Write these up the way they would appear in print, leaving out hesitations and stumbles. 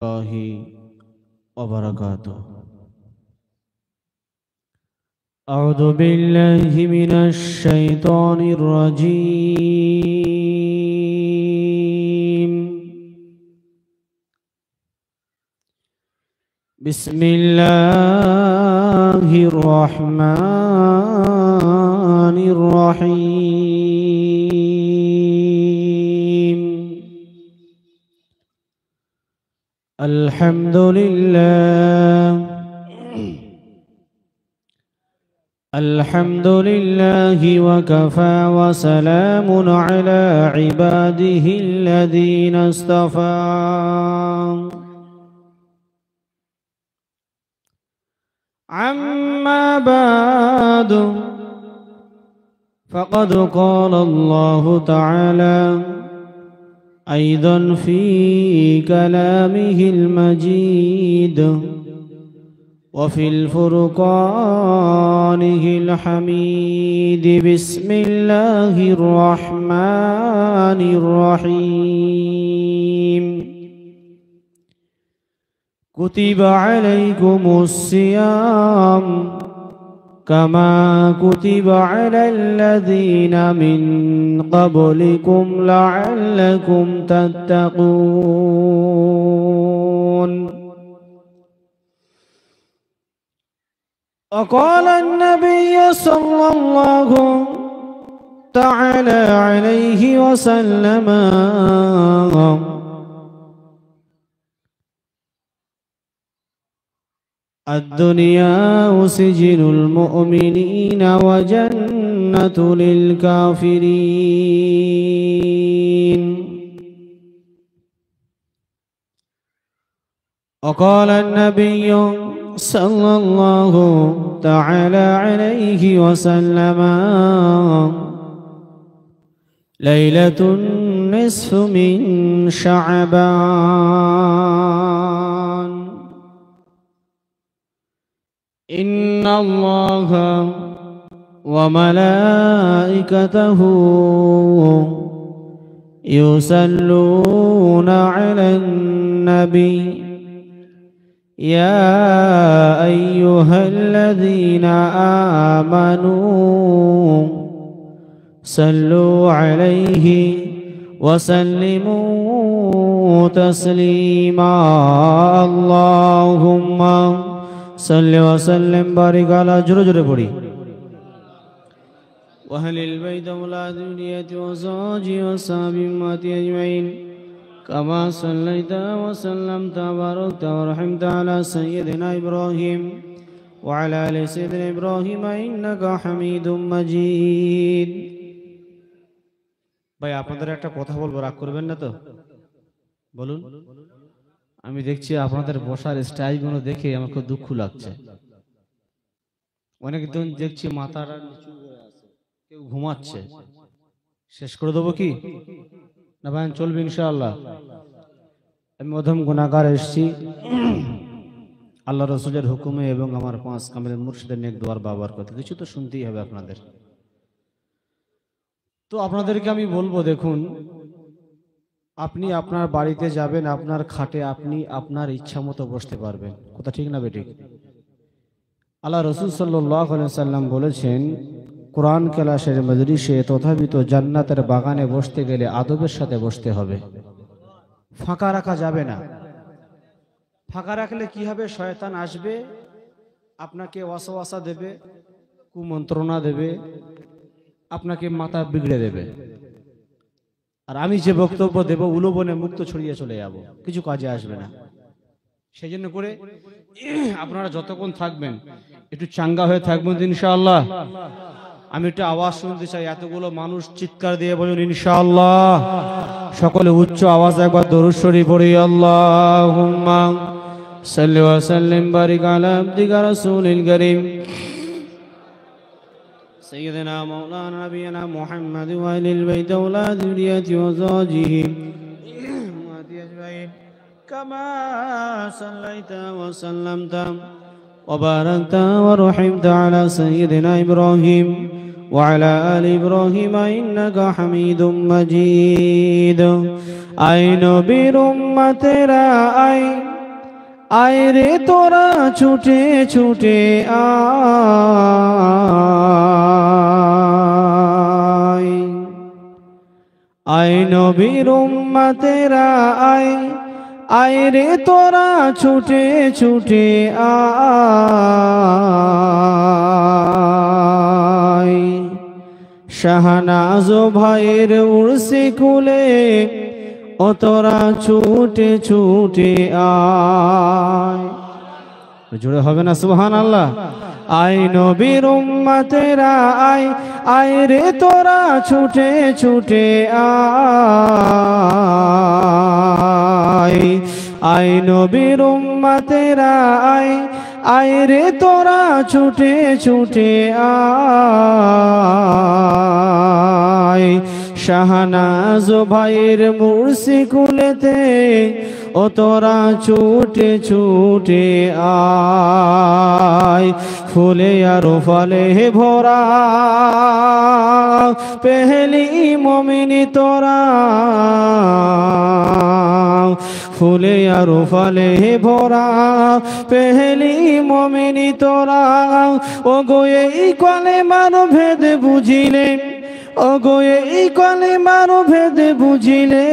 الله وبركاته. أعوذ بالله من الشيطان الرجيم. بسم الله الرحمن الرحيم. الحمد لله وكفى وسلام على عباده الذين اصطفى. عما بعد، فقد قال الله تعالى أيضا في كلامه المجيد وفي الفرقانه الحميد. بسم الله الرحمن الرحيم. كتب عليكم الصيام كما كتب على الذين من قبلكم لعلكم تتقون. وقال النبي صلى الله تعالى عليه وسلم: الدنيا سجن المؤمنين وجنة للكافرين. وقال النبي صلى الله تعالى عليه وسلم: ليلة النصف من شعبان. إن الله وملائكته يصلون على النبي يا أيها الذين آمنوا صلوا عليه وسلموا تسليما. اللهم صل وسلم بارك على جرجر بڑی وأهل البيت أولاد ذريته وأزواجه وصحبه أجمعين كما صليت وسلمت وباركت ورحمت على سيدنا إبراهيم وعلى آل سيدنا إبراهيم إنك حميد مجيد. ভাই আপনাদের একটা কথা বলবো, রাগ করবেন না তো? বলুন। আমি দেখছি আপনাদের বসার স্টাইলগুলো দেখে আমার খুব দুঃখ লাগছে। অনেকদিন দেখছি মাথাটা নিচু হয়ে আছে, কেউ ঘুমাচ্ছে। শেষ করে দেবো কি না ভাই? চলবে ইনশাআল্লাহ। আমি মধ্যম গুনাহগার এসেছি আল্লাহ রসুলের হুকুমে এবং আমার পাঁচ কামেলের মুর্শিদের নেক দোয়ার বাবার কথা কিছু তো শুনতেই হবে আপনাদের। তো আপনাদেরকে আমি বলবো, দেখুন, আপনি আপনার বাড়িতে যাবেন, আপনার খাটে আপনি আপনার ইচ্ছা মতো বসতে পারবেন। কথা ঠিক না বেঠিক? আল্লাহ রসুল সাল্লাল্লাহু আলাইহি সাল্লাম বলেছেন, কোরআন ক্লাসের মজলিসে তথাপিত জান্নাতের বাগানে বসতে গেলে আদবের সাথে বসতে হবে, ফাঁকা রাখা যাবে না। ফাঁকা রাখলে কি হবে? শয়তান আসবে, আপনাকে ওয়াসওয়াসা দেবে, কুমন্ত্রণা দেবে, আপনাকে মাথা বিগড়ে দেবে। আর আমি যে বক্তব্য দেব উলুবনে মুক্ত ছড়িয়ে চলে যাব, কিছু কাজে আসবে না। সেই জন্য করে আপনারা যতক্ষণ থাকবেন একটু চাঙ্গা হয়ে থাকবেন ইনশাআল্লাহ। আমি একটু আওয়াজ শুনতে চাই, এতগুলো মানুষ চিৎকার দিয়ে বলুন ইনশাআল্লাহ। সকলে উচ্চ আওয়াজে একবার দরুদ শরীফ পড়ি। আল্লাহুম্মা সাল্লি ওয়া সাল্লিম বারিক আলা আবদিকা রাসূলিল কারীম سيدنا مولانا نبينا محمد وآل البيت أولاد ذريته وأزواجه أجمعين كما صليت وسلمت وباركت ورحمت على سيدنا إبراهيم وعلى آل إبراهيم إنك حميد مجيد. أي نبي أمتنا أي আয় রে তোরা ছুটে ছুটে আয়, আয় নবীর উম্মতেরা আয়, আয় রে তোরা ছুটে ছুটে আয়। শাহনাজ ভাইয়ের উর্সে কুলে ও তোরা ছুটে ছুটে আয়। জুড়ে হবে না সুবহানাল্লাহ? আয় নবীর উম্মতেরা আয়, আয় রে তোরা ছুটে ছুটে আয়, আয় নবীর উম্মতেরা আয়, আয় রে তোরা ছুটে ছুটে আয়। শাহনাজ ভাইয়ের মুর্শি কুলেতে ও তোরা ছুটে ছুটে আয়। ফুলে আর ফলে ভরা পেহলি মুমিনি তোরা, ফুলে আর ফলে ভরা পেহলি মুমিনি তোরা। ও গো এই কলেমার ভেদ বুঝিলে, ও গো এই কলেমার ভেদ বুঝিলে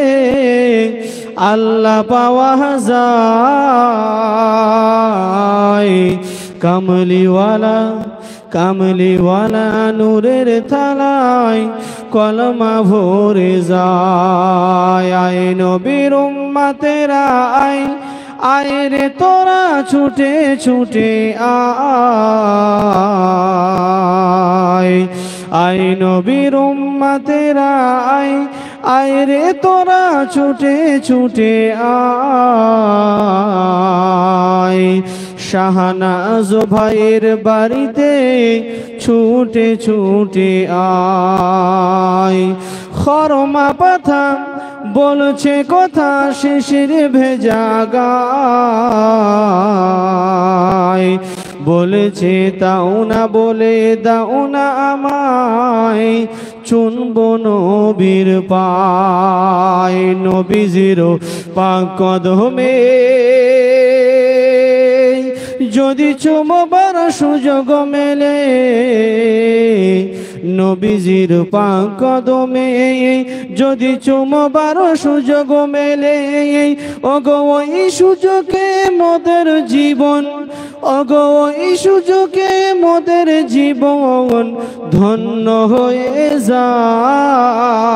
আল্লাহ পাওয়া যায়। কামলিওয়ালা কামলিওয়ালা নূরের থালায় কলমা ভরে যায়। আয় নবীর উম্মতেরা আয়, আয় রে তোরা ছুটে ছুটে আয়, আয় নবীর উম্মতেরা আয়, আয় রে তোরা ছুটে ছুটে আয়। শাহনাজ ভাইয়ের বাড়িতে ছুটে ছুটে আয়। খরমা পাথা বলছে কথা শিশির ভেজা গায়, বলেছে তাও না বলে দাও না আমায়, চুনব নবীর পায়। নবীজির পাক কদমে যদি চুমবার সুযোগ মেলে, নবীজির পাক কদমে যদি চুমবার সুযোগ মেলে, ওগো ওই সুযোগে মোদের জীবন, ওগো ওই সুযোগে মোদের জীবন ধন্য হয়ে যায়।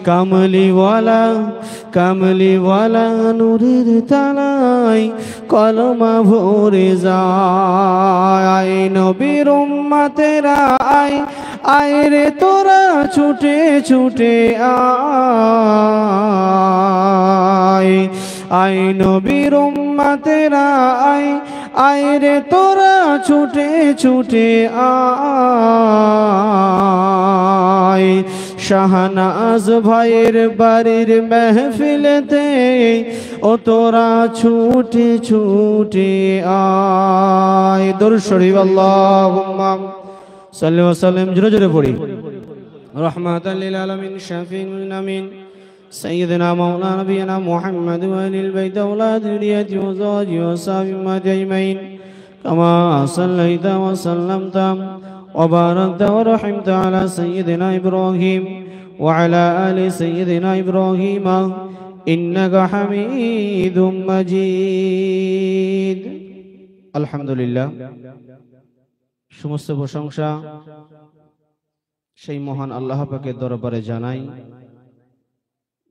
কামলিওয়ালা কামলিওয়ালা নূরের তালায় কলমা ভরে যায়। নবীর উম্মতেরা আয়, আয় রে তোরা ছুটে ছুটে আয়, আয় নবীর উম্মতেরা আয়, আয় রে তোরা ছুটে ছুটে আয়। শাহনাজ ভাইয়ের বাড়ির মেহফিলেতে ও তোরা ছুটে ছুটে আয়। দরুদ শরীফ আল্লাহুম্মা সাল্লি ওয়া সাল্লিম জোরে জোরে পড়ি। রাহমাতাল লিল আলামিন শাফিউল আমিন سيدنا مولانا نبينا محمد وآل البيت أولاد ذريته وأزواجه وصحبه أجمعين كما صليت وسلمت وباركت ورحمت على سيدنا إبراهيم وعلى آل سيدنا إبراهيم إنك حميد مجيد الحمد لله সমস্ত প্রশংসা সেই মহান আল্লাহ পাকের দরবারে জানাই,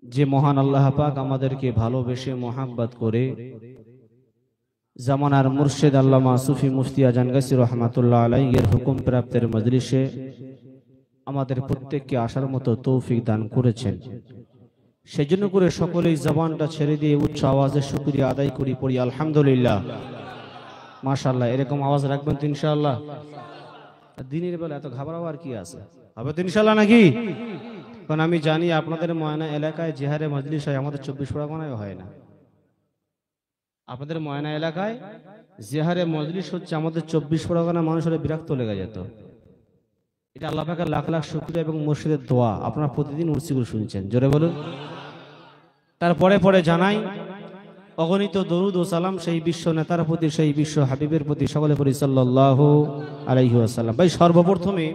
যে মহান আল্লাহ পাক আমাদেরকে ভালোবেসে মোহাব্বত করে জামানার মুর্শিদ আল্লামা সুফি মুফতি আজান গাছি রহমাতুল্লাহ আলাইহির হুকুম প্রাপ্তের মজলিসে আমাদের প্রত্যেককে আসার মতো তৌফিক দান করেছেন। সেজন্য করে সকলেই জবানটা ছেড়ে দিয়ে উচ্চ আওয়াজে শুকরিয়া আদায় করি, পড়ি আলহামদুলিল্লাহ। মাশাআল্লাহ, এরকম আওয়াজ রাখবেন তো ইনশাআল্লাহ। দিনের বেলা এত ঘাবড়াবার কি আছে, হবে তো ইনশাআল্লাহ নাকি? কারণ আমি জানি আপনাদের ময়না এলাকায় যে হারে মজলিস হয় আমাদের 24 পরগনায় হয় না। আপনাদের ময়না এলাকায় যে হারে মজলিস হচ্ছে আমাদের 24 পরগনা মানুষের বিরক্ত লেগে যেত। এটা আল্লাহ পাকের লাখ লাখ শুকরিয়া এবং মুর্শিদের দোয়া, আপনারা প্রতিদিন উর্সিগুলো শুনছেন, জোরে বলুন। তারপরে পরে জানাই অগণিত দরুদ ও সালাম সেই বিশ্ব নেতার প্রতি, সেই বিশ্ব হাবিবের প্রতি, সকলে পড়ি সাল্লাল্লাহু আলাইহি ওয়াসাল্লাম। ভাই সর্বপ্রথমে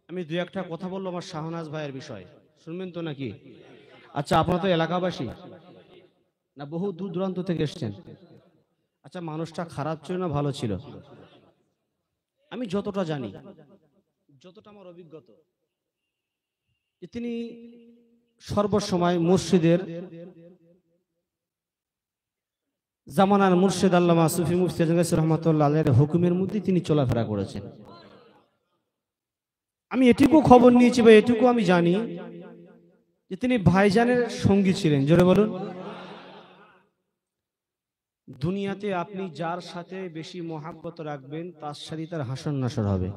আমি দুই একটা কথা বলবো আমার শাহনাজ ভাইয়ের বিষয়, শুনবেন তো নাকি? আচ্ছা, আপনারা তো এলাকাবাসী না, বহু দূর দূরান্ত থেকে এসছেন? আচ্ছা, মানুষটা খারাপ ছিল না ভালো ছিল? আমি যতটা জানি, যতটা আমার অভিজ্ঞতা, যে তিনি সর্বসময় মুর্শিদের জামানার মুর্শিদ আল্লামা সুফি মুফতি রহমাতুল্লাহ আলাইহির হুকুমের মধ্যে তিনি চলাফেরা করেছেন। আমি এটুকু খবর নিয়েছি বা এটুকু আমি জানি যে তিনি ভাইজানের সঙ্গী ছিলেন। জোরে বলুন। দুনিয়াতে আপনি যার সাথে বেশি মহাব্বত রাখবেন তার সাথে তার হাসন নাসর হবে।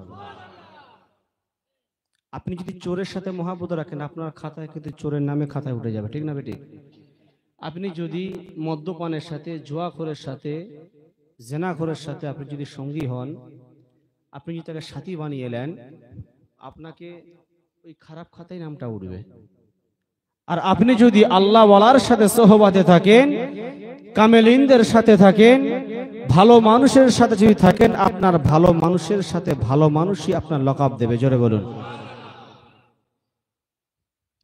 আপনি যদি চোরের সাথে মহাব্বত রাখেন আপনার খাতায় কিন্তু চোরের নামে খাতায় উঠে যাবে, ঠিক না বেটি? আপনি যদি মদ্যপানের সাথে, জুয়াখোরের সাথে, জেনাখোরের সাথে আপনি যদি সঙ্গী হন, আপনি যদি তাকে সাথী বানিয়ে এলেন, আপনাকে ওই খারাপ খাতায় নামটা উঠবে। আর আপনি যদি আল্লাহ ওয়ালার সাথে সোহবাতে থাকেন, কামেলিনদের সাথে থাকেন, ভালো মানুষের সাথে যদি থাকেন, আপনার ভালো মানুষের সাথে ভালো মানুষই আপনার লকাব দেবে। জোরে বলুন।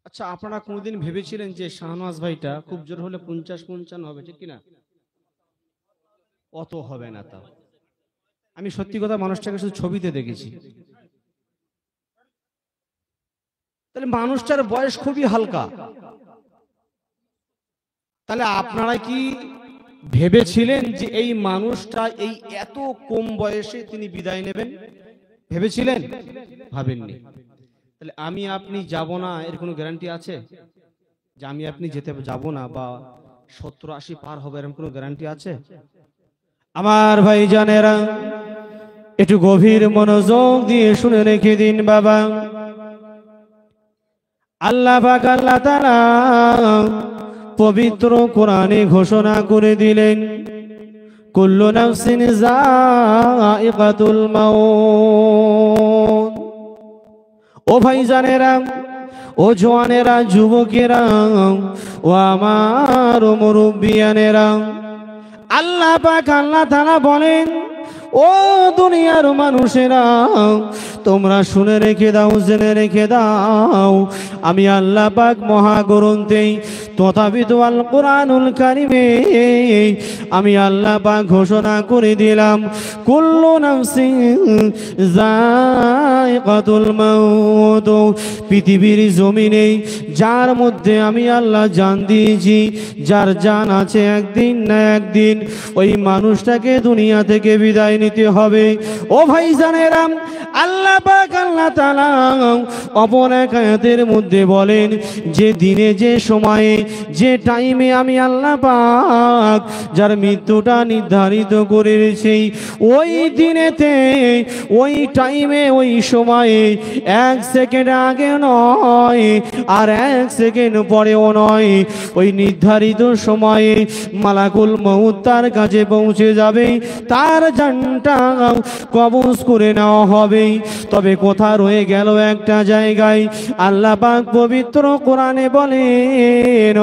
আচ্ছা, আপনারা কোনদিন ভেবেছিলেন যে শাহনওয়াজ ভাইটা খুব জোর হলে 50-55 হবে, ঠিক কিনা? অত হবে না। তা আমি সত্যি কথা মানুষটাকে শুধু ছবিতে দেখেছি। তাহলে মানুষটার বয়স খুবই হালকা। তাহলে আপনারা কি ভেবেছিলেন যে এই মানুষটা এই এত কম বয়সে তিনি বিদায় নেবেন? ভেবেছিলেন? ভাবেননি। তাহলে আমি আপনি যাব না এর কোনো গ্যারান্টি আছে? যে আমি আপনি যেতে যাব না বা 70-80 পার হবে এরকম কোনো গ্যারান্টি আছে? আমার ভাইজানেরা একটু গভীর মনোযোগ দিয়ে শুনে রেখে দিন বাবা। আল্লাহ পাক আল্লাহ তাআলা পবিত্র কোরআনে ঘোষণা করে দিলেন, কুল্লু নাফসিন যায়িকাতুল মাউত। ও ভাইজানেরা, ও জওয়ানেরা, যুবকেরা, ও আমার মুরব্বিয়ানেরা, আল্লাহ পাক আল্লাহ তাআলা বলেন, ও দুনিয়ার মানুষেরা তোমরা শুনে রেখে দাও, জেনে রেখে দাও, আমি আল্লাহ পাক মহাগ্রন্থে তথাপিত আল কোরআনুল কারিমে আমি আল্লাহ পাক ঘোষণা করে দিলাম, কুল্লু নাফসিন যায়িকাতুল মাউত। পৃথিবীর জমিনে যার মধ্যে আমি আল্লাহ জান দিয়েছি, যার জান আছে একদিন না একদিন ওই মানুষটাকে দুনিয়া থেকে বিদায় নিতে হবে। ও ভাইজানেরা, আল্লাহ পাক আল্লাহ তাআলা অপর এক আয়াতের মধ্যে বলেন, যে দিনে, যে সময়ে, যে টাইমে আমি আল্লাহ পাক যার মৃত্যুটা নির্ধারিত করেছি, ওই দিনেতে, ওই টাইমে, ওই সময়ে 1 সেকেন্ড আগে নয় আর 1 সেকেন্ড পরেও নয়, ওই নির্ধারিত সময়ে মালাকুল মউত তার কাছে পৌঁছে যাবে, তার জানটা কবজ করে নেওয়া হবে। তবে কোথা রয়ে গেল একটা জায়গায়, আল্লাহ পাক পবিত্র কোরআনে বলেন,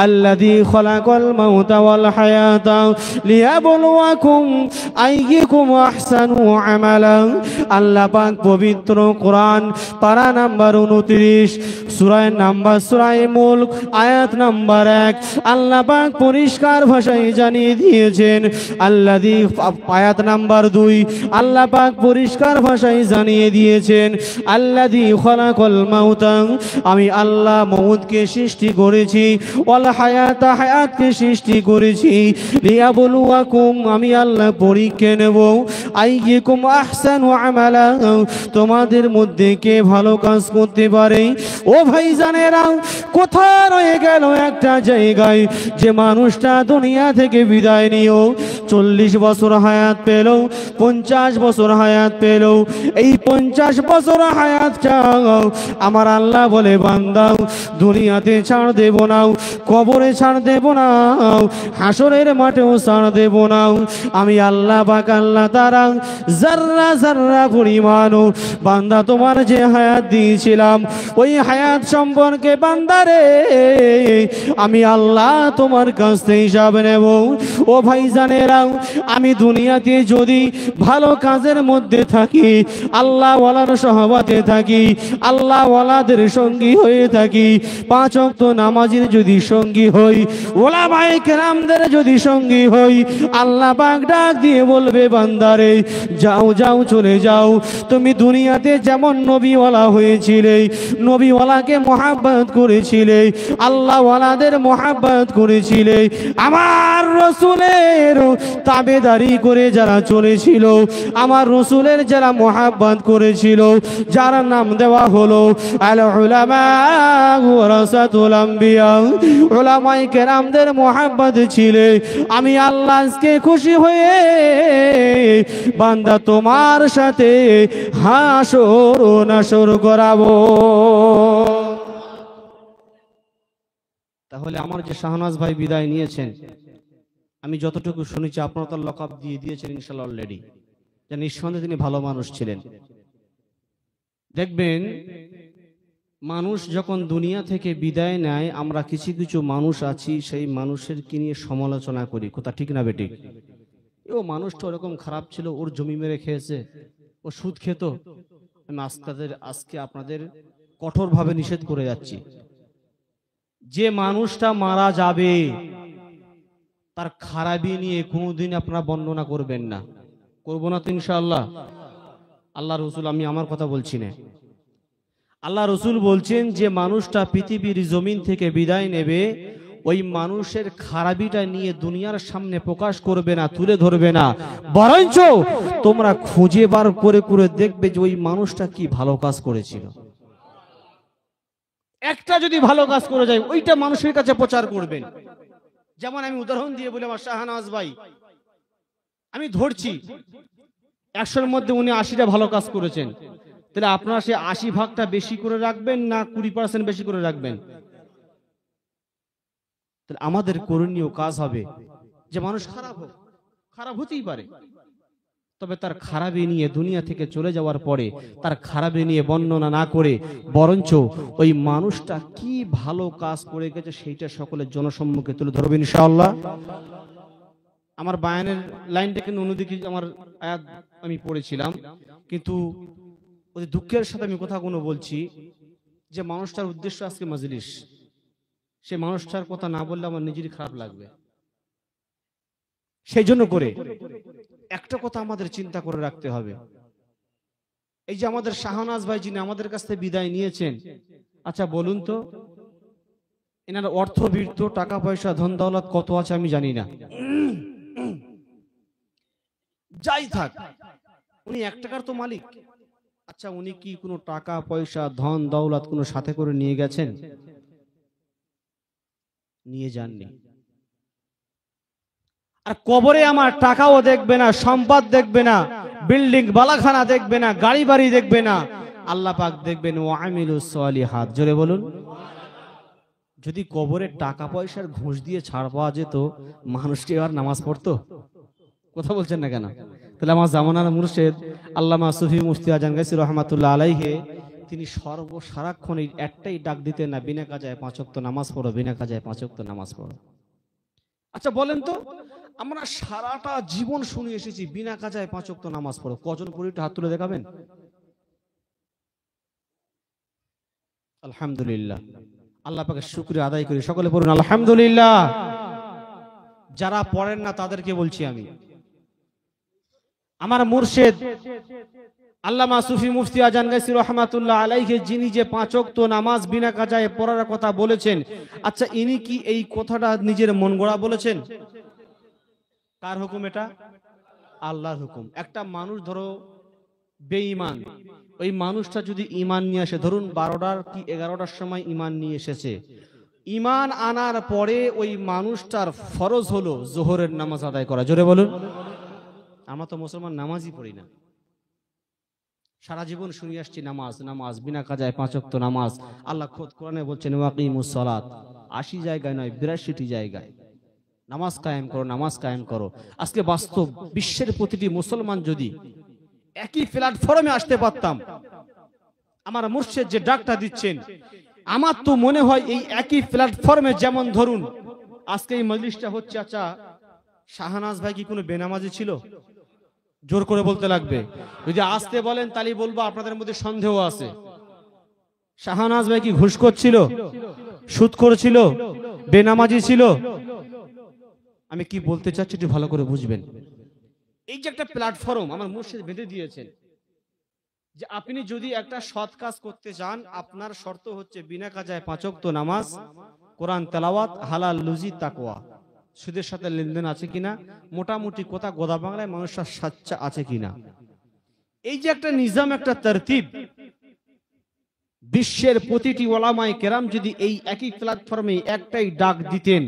আল্লাযী খালাকাল মাউতা ওয়াল হায়াতা লিয়াবলুয়াকুম আইয়ুকুম আহসানু আমালা। আল্লাহ পাক পবিত্র কোরআন পারা নাম্বার 29 সূরা নাম্বার সূরা মুলক আয়াত নাম্বার 1 আল্লাহ পাক পরিষ্কার ভাষায় জানিয়ে দিয়েছেন, আল্লাযী আয়াত নাম্বার 2 আল্লাহ পাক পরিষ্কার ভাষায় জানিয়ে দিয়েছেন, আল্লাযী খালাকাল মাউতা, আমি আল্লাহ মউতকে সৃষ্টি করেছি, ওয়াল হায়াতা, হায়াতকে সৃষ্টি করেছি, লিয়াবলুয়াকুম, আমি আল্লাহ পরীক্ষা নেব, আইয়ুকুম আহসানু আমালা, তোমাদের মধ্যে কে ভালো কাজ করতে পারে। ও ভাইজানেরা, কোথায় রয়ে গেল একটা জায়গায় যে মানুষটা দুনিয়া থেকে বিদায় নিয়েও 40 বছর হায়াত পেল, 50 বছর হায়াত পেল। এই 50 বছর হায়াতটা আমার আল্লাহ বলে বান্দা দুনিয়াতে ছাড় দেব না, কবরে ছাড় দেব না, হাসরের মাঠেও ছাড় দেব না। আমি আল্লাহ পাক আল্লাহ তাআলা যাররা যাররা পরিমাণ বান্দা তোমার যে হায়াত দিয়েছিলাম ওই হায়াত সম্পর্কে বান্দারে আমি আল্লাহ তোমার কাছ থেকে হিসাব নেব। ও ভাইজানেরা, আমি দুনিয়াতে যদি ভালো কাজের মধ্যে থাকি, আল্লাহ ওয়ালার সহবতে থাকি, আল্লাহ ওয়ালাদের সঙ্গী হয়ে থাকি, 5 ওয়াক্ত নামাজের যদি সঙ্গী হই, ওলামায়ে কেরামদের যদি সঙ্গী হই, আল্লাহ পাক ডাক দিয়ে বলবে বান্দারে যাও যাও চলে যাও। তুমি দুনিয়াতে যেমন নবীওয়ালা হয়েছিলে, নবীওয়ালাকে মহাব্বত করেছিলে, আল্লাহ ওয়ালাদের মহাব্বত করেছিলে, আমার রসুলের তাবেদারি করে যারা চলেছিল, আমার রসুলের যারা মহাব্বত করেছিল, যার নাম দেওয়া হলো আল উলামা ওয়ারাসাতুল আম্বিয়া, উলামায়ে কেরামদের মহাব্বত ছিলে, আমি আল্লাহ আজকে খুশি হয়ে বান্দা তোমার সাথে হাসর ও নাসর করাবো। তাহলে আমার যে শাহনাজ ভাই বিদায় নিয়েছেন, আমি যতটুকু শুনেছি আপনারা তো লকআপ দিয়ে দিয়েছেন ইনশাআল্লাহ অলরেডি, যে নিঃসন্দেহে তিনি ভালো মানুষ ছিলেন। দেখবেন মানুষ যখন দুনিয়া থেকে বিদায় নেয়, আমরা কিছু কিছু মানুষ আছি সেই মানুষের কি নিয়ে সমালোচনা করি, কথা ঠিক না বেঠিক? ও মানুষটা ওরকম খারাপ ছিল, ওর জমি মেরে খেয়েছে, ও সুদ খেত। আমি আজকে আপনাদের কঠোরভাবে নিষেধ করে যাচ্ছি, যে মানুষটা মারা যাবে তার খারাপি নিয়ে কোনোদিন আপনারা বর্ণনা করবেন না। করবো না তো ইনশাআল্লাহ। আল্লাহ রসুল, আমি আমার কথা বলছি না, আল্লাহ রসুল বলছেন যে মানুষটা পৃথিবীর জমিন থেকে বিদায় নেবে, ওই মানুষের খারাপিটা নিয়ে দুনিয়ার সামনে প্রকাশ করবে না, তুলে ধরবে না, বরঞ্চ তোমরা খুঁজে বার করে করে দেখবে যে ওই মানুষটা কি ভালো কাজ করেছিল। একটা যদি ভালো কাজ করে যায় ওইটা মানুষের কাছে প্রচার করবেন। যেমন আমি উদাহরণ দিয়ে বলি, আমার শাহনাজ ভাই, আমি ধরছি 100-এর মধ্যে উনি 80টা ভালো কাজ করেছেন, তাহলে আপনারা সেই 80 ভাগটা বেশি করে রাখবেন না 20% বেশি করে রাখবেন? তাহলে আমাদের করণীয় কাজ হবে যে মানুষ খারাপ হোক, খারাপ হতেই পারে, তবে তার খারাপি নিয়ে দুনিয়া থেকে চলে যাওয়ার পরে তার খারাপি নিয়ে বর্ণনা না করে বরঞ্চ ওই মানুষটা কি ভালো কাজ করে গেছে সেইটা সকলের জনসম্মুখে তুলে ধরবে ইনশাআল্লাহ। আমার বায়ানের লাইনটা কিন্তু অন্যদিকে আমার আয়াত আমি পড়েছিলাম, কিন্তু ওই দুঃখের সাথে আমি কথাগুলো বলছি যে মানুষটার উদ্দেশ্য আজকে মাজলিস, সে মানুষটার কথা না বললে আমার নিজেরই খারাপ লাগবে। সেই জন্য করে একটা কথা আমাদের চিন্তা করে রাখতে হবে, এই যে আমাদের শাহনাজ ভাই যিনি আমাদের কাছ থেকে বিদায় নিয়েছেন, আচ্ছা বলুন তো এনার অর্থবৃত্ত, টাকা পয়সা, ধন দৌলত কত আছে আমি জানি না, যাই থাক উনি 1 টাকার তো মালিক। আচ্ছা উনি কি কোনো টাকা পয়সা, ধন দৌলত কোনো সাথে করে নিয়ে গেছেন? নিয়ে যাননি। আর কবরে আমার টাকাও দেখবে না, সম্পদ দেখবে না, বিল্ডিং বালাখানা দেখবে না, গাড়ি বাড়ি দেখবে না, আল্লাহ পাক দেখবেন ওয়ামিলুস সালিহাত। জোরে বলুন। যদি কবরে টাকা পয়সার ঘুষ দিয়ে ছাড় পাওয়া যেত, মানুষটি আর নামাজ পড়তো? কথা বলছেন না কেন? তাহলে আমার জামানার মুর্শিদ আল্লামা সুফি মুফতি আজান গাছি রহমাতুল্লাহ আলাইহি, তিনি সারাক্ষণ একটাই ডাক দিতেন না, বিনা কাজায় 5 ওয়াক্ত নামাজ পড়ো, বিনা কাজায় 5 ওয়াক্ত নামাজ পড়ো। আচ্ছা বলেন তো, আমরা সারাটা জীবন শুনে এসেছি বিনা কাজায় 5 ওয়াক্ত নামাজ পড়ো, কজন পড়ি একটু হাত তুলে দেখাবেন? আলহামদুলিল্লাহ, আল্লাহ পাকের শুকরিয়া আদায় করি, সকলে পড়ুন আলহামদুলিল্লাহ। যারা পড়েন না তাদেরকে বলছি আমি, আমার মুর্শিদ আল্লামা সুফি মুফতি আজান গাছি রহমাতুল্লাহ আলাইহি যিনি যে 5 ওয়াক্ত নামাজ বিনা কাজায় পড়ার কথা বলেছেন, আচ্ছা ইনি কি এই কথাটা নিজের মন গড়া বলেছেন? কার হুকুম এটা? আল্লাহর হুকুম। একটা মানুষ ধরো বেঈমান, ওই মানুষটা যদি ঈমান নিয়ে আসে, ধরুন 12টার কি 11টার সময় ঈমান নিয়ে এসেছে, ঈমান আনার পরে ওই মানুষটার ফরজ হলো যোহরের নামাজ আদায় করা। জোরে বলুন। আমরা তো মুসলমান নামাজই পড়ি না, সারা জীবন শুনে আসছি নামাজ নামাজ, বিনা কাজায় 5 ওয়াক্ত নামাজ। আল্লাহ খোদ কোরআনে বলছেন ওয়াকিমুস সালাত, 80 জায়গায় নয় 82টি জায়গায় নামাজ কায়েম করো, নামাজ কায়েম করো। আজকে বাস্তব বিশ্বের প্রতিটি মুসলমান যদি একই প্ল্যাটফর্মে আসতে পারতাম, আমার মুর্শিদ যে ডাকটা দিচ্ছেন, আমার তো মনে হয় এই একই প্ল্যাটফর্মে, যেমন ধরুন আজকে এই মজলিসটা হচ্ছে, আচ্ছা শাহনাজ ভাই কি কোনো বেনামাজি ছিল? জোর করে বলতে লাগবে। যদি আসতে বলেন তাহলে বলবো আপনাদের মধ্যে সন্দেহ আছে। শাহনাজ ভাই কি ঘুষখোর ছিল, সুদখোর ছিল, বেনামাজি ছিল? আমি কি বলতে চাচ্ছি একটু ভালো করে বুঝবেন। এই যে একটা প্ল্যাটফর্ম আমার মুর্শিদ বেঁধে দিয়েছেন, যে আপনি যদি একটা সৎ কাজ করতে চান, আপনার শর্ত হচ্ছে বিনা কাজায় 5 ওয়াক্ত নামাজ, কোরআন তেলাওয়াত, হালাল রুজি, তাকওয়া। সুদের সাথে লেনদেন আছে কিনা, মোটামুটি কথা গোদা বাংলায় মানুষের সাচ্চা আছে কিনা। এই যে একটা নিজাম, একটা তরতিব, বিশ্বের প্রতিটি ওলামায়ে কেরাম যদি এই একই প্ল্যাটফর্মে একটাই ডাক দিতেন,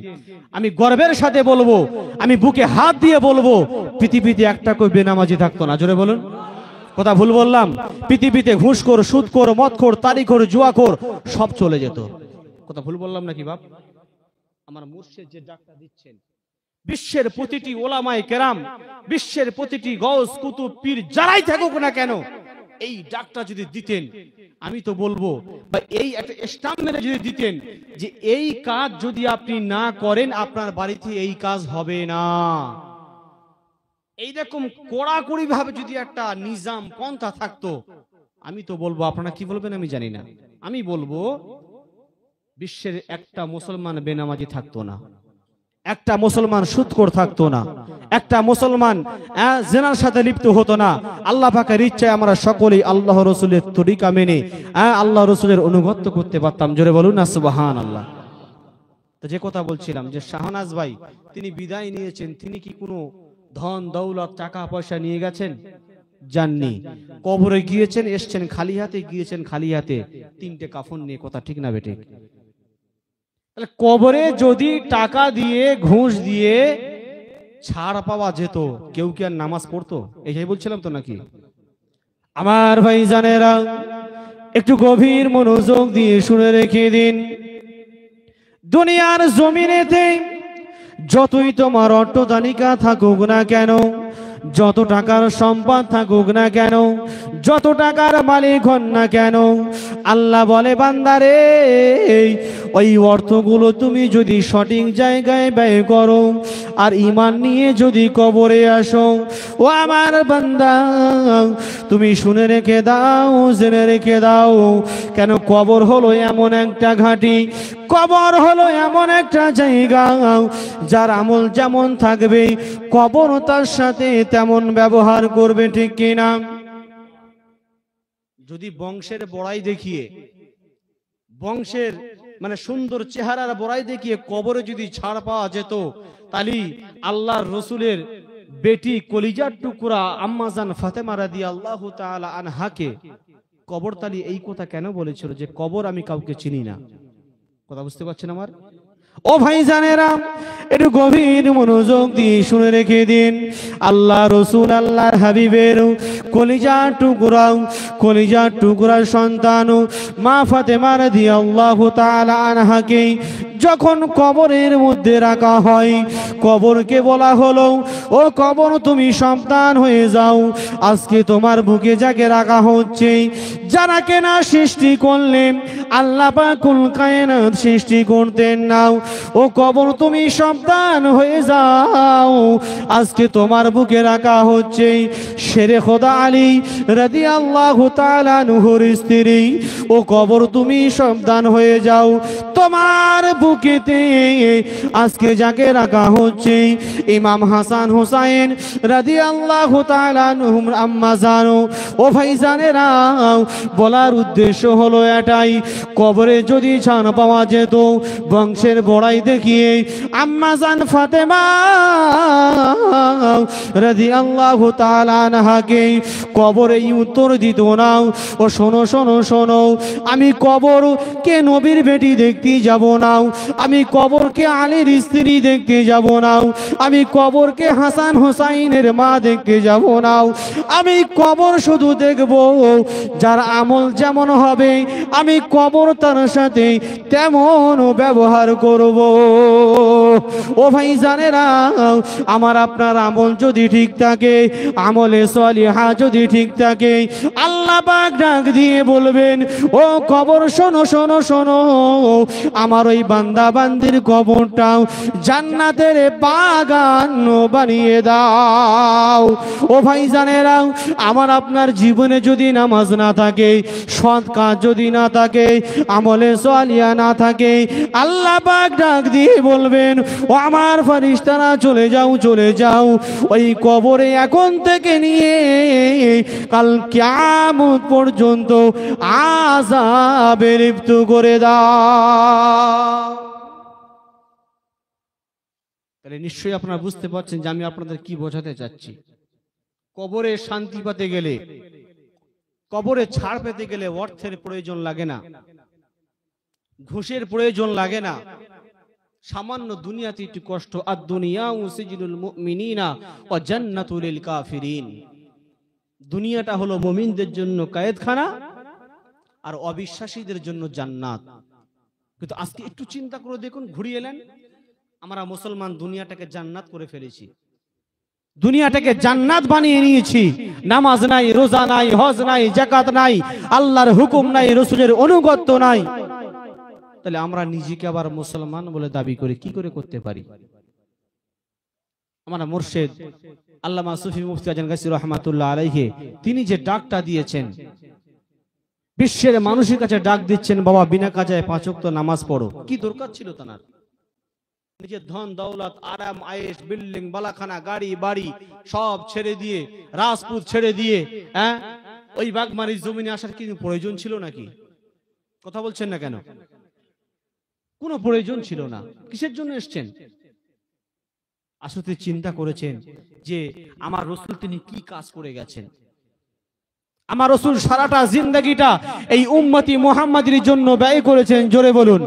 আমি গর্বের সাথে বলবো, আমি বুকে হাত দিয়ে বলবো, পৃথিবীতে একটা কই বেনামাজি থাকতো না। জোরে বলুন, কথা ভুল বললাম? পৃথিবীতে ঘুষখোর, সুদখোর, মদখোর, তারিখোর, জুয়াখোর সব চলে যেত। কথা ভুল বললাম নাকি বাপ? আমার মুর্শিদ যে ডাকটা দিচ্ছেন, বিশ্বের প্রতিটি ওলামায়ে কেরাম, বিশ্বের প্রতিটি গওস কুতুব পীর যারাই থাকুক না কেন, এই ডাকটা যদি দিতেন, আমি তো বলবো, বা এই একটা স্টাম্প মেরে যদি দিতেন যে এই কাজ যদি আপনি না করেন আপনার বাড়িতে এই কাজ হবে না, এইরকম কড়াকড়ি ভাবে যদি একটা নিজাম পন্থা থাকতো, আমি তো বলবো, আপনারা কি বলবেন আমি জানি না, আমি বলবো বিশ্বের একটা মুসলমান বেনামাজি থাকতো না, একটা মুসলমান সুদখোর থাকতো না, একটা মুসলমান জিনার সাথে লিপ্ত হতো না। আল্লাহ পাকের ইচ্ছায় আমরা সকলেই আল্লাহ রাসূলের তরিকা মেনে আল্লাহ রাসূলের অনুগত করতে পারতাম। জোরে বলুন না সুবহানাল্লাহ। তো যে কথা বলছিলাম, যে শাহনাজ ভাই তিনি বিদায় নিয়েছেন, তিনি কি কোনো ধন দৌলত টাকা পয়সা নিয়ে গেছেন? যাননি। কবরে গিয়েছেন, এসছেন খালি হাতে, গিয়েছেন খালি হাতে, 3টে কাফন নিয়ে। কথা ঠিক না বেঠিক? তাহলে কবরে যদি টাকা দিয়ে, ঘুষ দিয়ে ছাড় পাওয়া যেত, কেউ কি আর নামাজ পড়তো? এই বলছিলাম তো নাকি? আমার ভাইজানেরা একটু গভীর মনোযোগ দিয়ে শুনে রেখে দিন, দুনিয়ার জমিনেতে যতই তোমার অট্টতালিকা থাকুক না কেন, যত টাকার সম্পদ থাকুক না কেন, যত টাকার মালিক হন না কেন, আল্লাহ বলে বান্দারে, ওই অর্থগুলো তুমি যদি সঠিক জায়গায় ব্যয় করো আর ঈমান নিয়ে যদি কবরে আসো, ও আমার বান্দা তুমি শুনে রেখে দাও, জেনে রেখে দাও, কেন কবর হলো এমন একটা ঘাঁটি, কবর হলো এমন একটা জায়গা, যার আমল যেমন থাকবে কবর তার সাথে তেমন ব্যবহার করবে। ঠিক কিনা? যদি বংশের বড়াই দেখিয়ে, বংশের মানে সুন্দর চেহারার বড়াই দেখিয়ে কবরে যদি ছাড় পাওয়া যেত, তাহলে আল্লাহর রসুলের বেটি কলিজার টুকরা আম্মাজান ফাতেমা রাদিয়াল্লাহু তাআলা আনহাকে কবর তালি এই কথা কেন বলেছিল যে কবর আমি কাউকে চিনি না? কথা বুঝতে পারছেন আমার? ও ভাইজানেরা একটু গভীর মনোযোগ দিয়ে শুনে রেখে দিন, আল্লাহ রসুল আল্লাহর হাবিবের কলিজার টুকরা সন্তান মা ফাতেমা রাদিয়াল্লাহু তাআলা আনহাকে যখন কবরের মধ্যে রাখা হয়, কবরকে বলা হলো, ও কবর তুমি সাবধান হয়ে যাও, আজকে তোমার বুকে যাকে রাখা হচ্ছে, যারা কেনা সৃষ্টি করলেন আল্লাহ পাকুল কায়নাত সৃষ্টি করতেন না, ও কবর তুমি সাবধান হয়ে যাও, আজকে তোমার বুকে রাখা হচ্ছে শেরে খোদা আলী রাদিয়াল্লাহু তাআলা আনহুর স্ত্রী, ও কবর তুমি সাবধান হয়ে যাও, তোমার বুকেতে আজকে যাকে রাখা হচ্ছে ইমাম হাসান হুসাইন রাদিয়াল্লাহু তাআলা আনহুম আম্মা জানো। ও ভাইজানেরা, বলার উদ্দেশ্য হলো এটাই, কবরে যদি ছাড় পাওয়া যেত বংশের বড়াই দেখিয়ে আম্মা জান ফাতেমা রাদিয়াল্লাহু তাআলা আনহাকে কবরে উত্তর দিত না। ও শোনো শোনো শোনো, আমি কবরকে নবীর বেটি দেখতে যাব না, আমি কবরকে আলীর স্ত্রী দেখতে যাব না, আমি কবরকে হাসান হোসাইনের মা দেখতে যাব না, আমি কবর শুধু দেখব যার আমল যেমন হবে আমি কবর তার সাথে তেমন ব্যবহার করব। ও ভাই জানেরা, আমার আপনার আমল যদি ঠিক থাকে, আমলে সলিহা যদি ঠিক থাকে, আল্লাহ পাক ডাক দিয়ে বলবেন, ও কবর শোনো শোনো শোনো, আমার ওই বান্দা বান্দির কবরটাও জান্নাতের বাগান বানিয়ে দাও। ও ভাই জানেরা, আমার আপনার জীবনে যদি নামাজ না থাকে, সৎ কাজ যদি না থাকে, আমলে সলিহা না থাকে, আল্লাহ পাক ডাক দিয়ে বলবেন, ও আমার ফেরেশতারা চলে যাও চলে যাও, ওই কবরে এখন থেকে নিয়ে কাল কিয়ামত পর্যন্ত আযাবে লিপ্ত করে দাও। তাহলে নিশ্চয়ই আপনারা বুঝতে পারছেন যে আমি আপনাদের কি বোঝাতে চাচ্ছি। কবরে শান্তি পেতে গেলে, কবরে ছাড় পেতে গেলে অর্থের প্রয়োজন লাগে না, ঘুষের প্রয়োজন লাগে না, সামান্য দুনিয়াতে একটু কষ্ট। আর দুনিয়া সিজনুল মুমিনিনা ওয়া জান্নাতুল লিল কাফিরিন, দুনিয়াটা হলো মুমিনদের জন্য কয়েদখানা আর অবিশ্বাসীদের জন্য জান্নাত। কিন্তু আজকে একটু চিন্তা করে দেখুন, ঘুরিয়ে এলেন, আমরা মুসলমান দুনিয়াটাকে জান্নাত করে ফেলেছি, দুনিয়াটাকে জান্নাত বানিয়ে নিয়েছি। নামাজ নাই, রোজা নাই, হজ নাই, যাকাত নাই, আল্লাহর হুকুম নাই, রাসূলের অনুগত্য নাই। তাহলে আমরা নিজেকে আবার মুসলমান বলে দাবি করে কি করে করতে পারি? আমরা মুর্শিদ আল্লামা সুফি মুফতি আজম গাছি রহমাতুল্লাহ আলাইহি তিনি যে ডাকটা দিয়েছেন, বিশ্বের মানুষের কাছে ডাক দিচ্ছেন, বাবা বিনা কাজায় 5 ওয়াক্ত নামাজ পড়ো। কি দরকার ছিল তার? নিজের ধন দৌলত, আরাম আয়েশ, বিল্ডিং, বালাখানা, গাড়ি বাড়ি সব ছেড়ে দিয়ে, রাজপুত ছেড়ে দিয়ে ওই বাগমারির জমিনে আসার কি প্রয়োজন ছিল নাকি? কথা বলছেন না কেন? কোনো প্রয়োজন ছিল না। কিসের জন্য এসছেন? আসলে চিন্তা করেছেন যে আমার রাসূল তিনি কি কাজ করে গেছেন? আমার রাসূল সারাটা জিন্দেগিটা এই উম্মতি মুহাম্মাদির জন্য ব্যয় করেছেন। জোরে বলুন।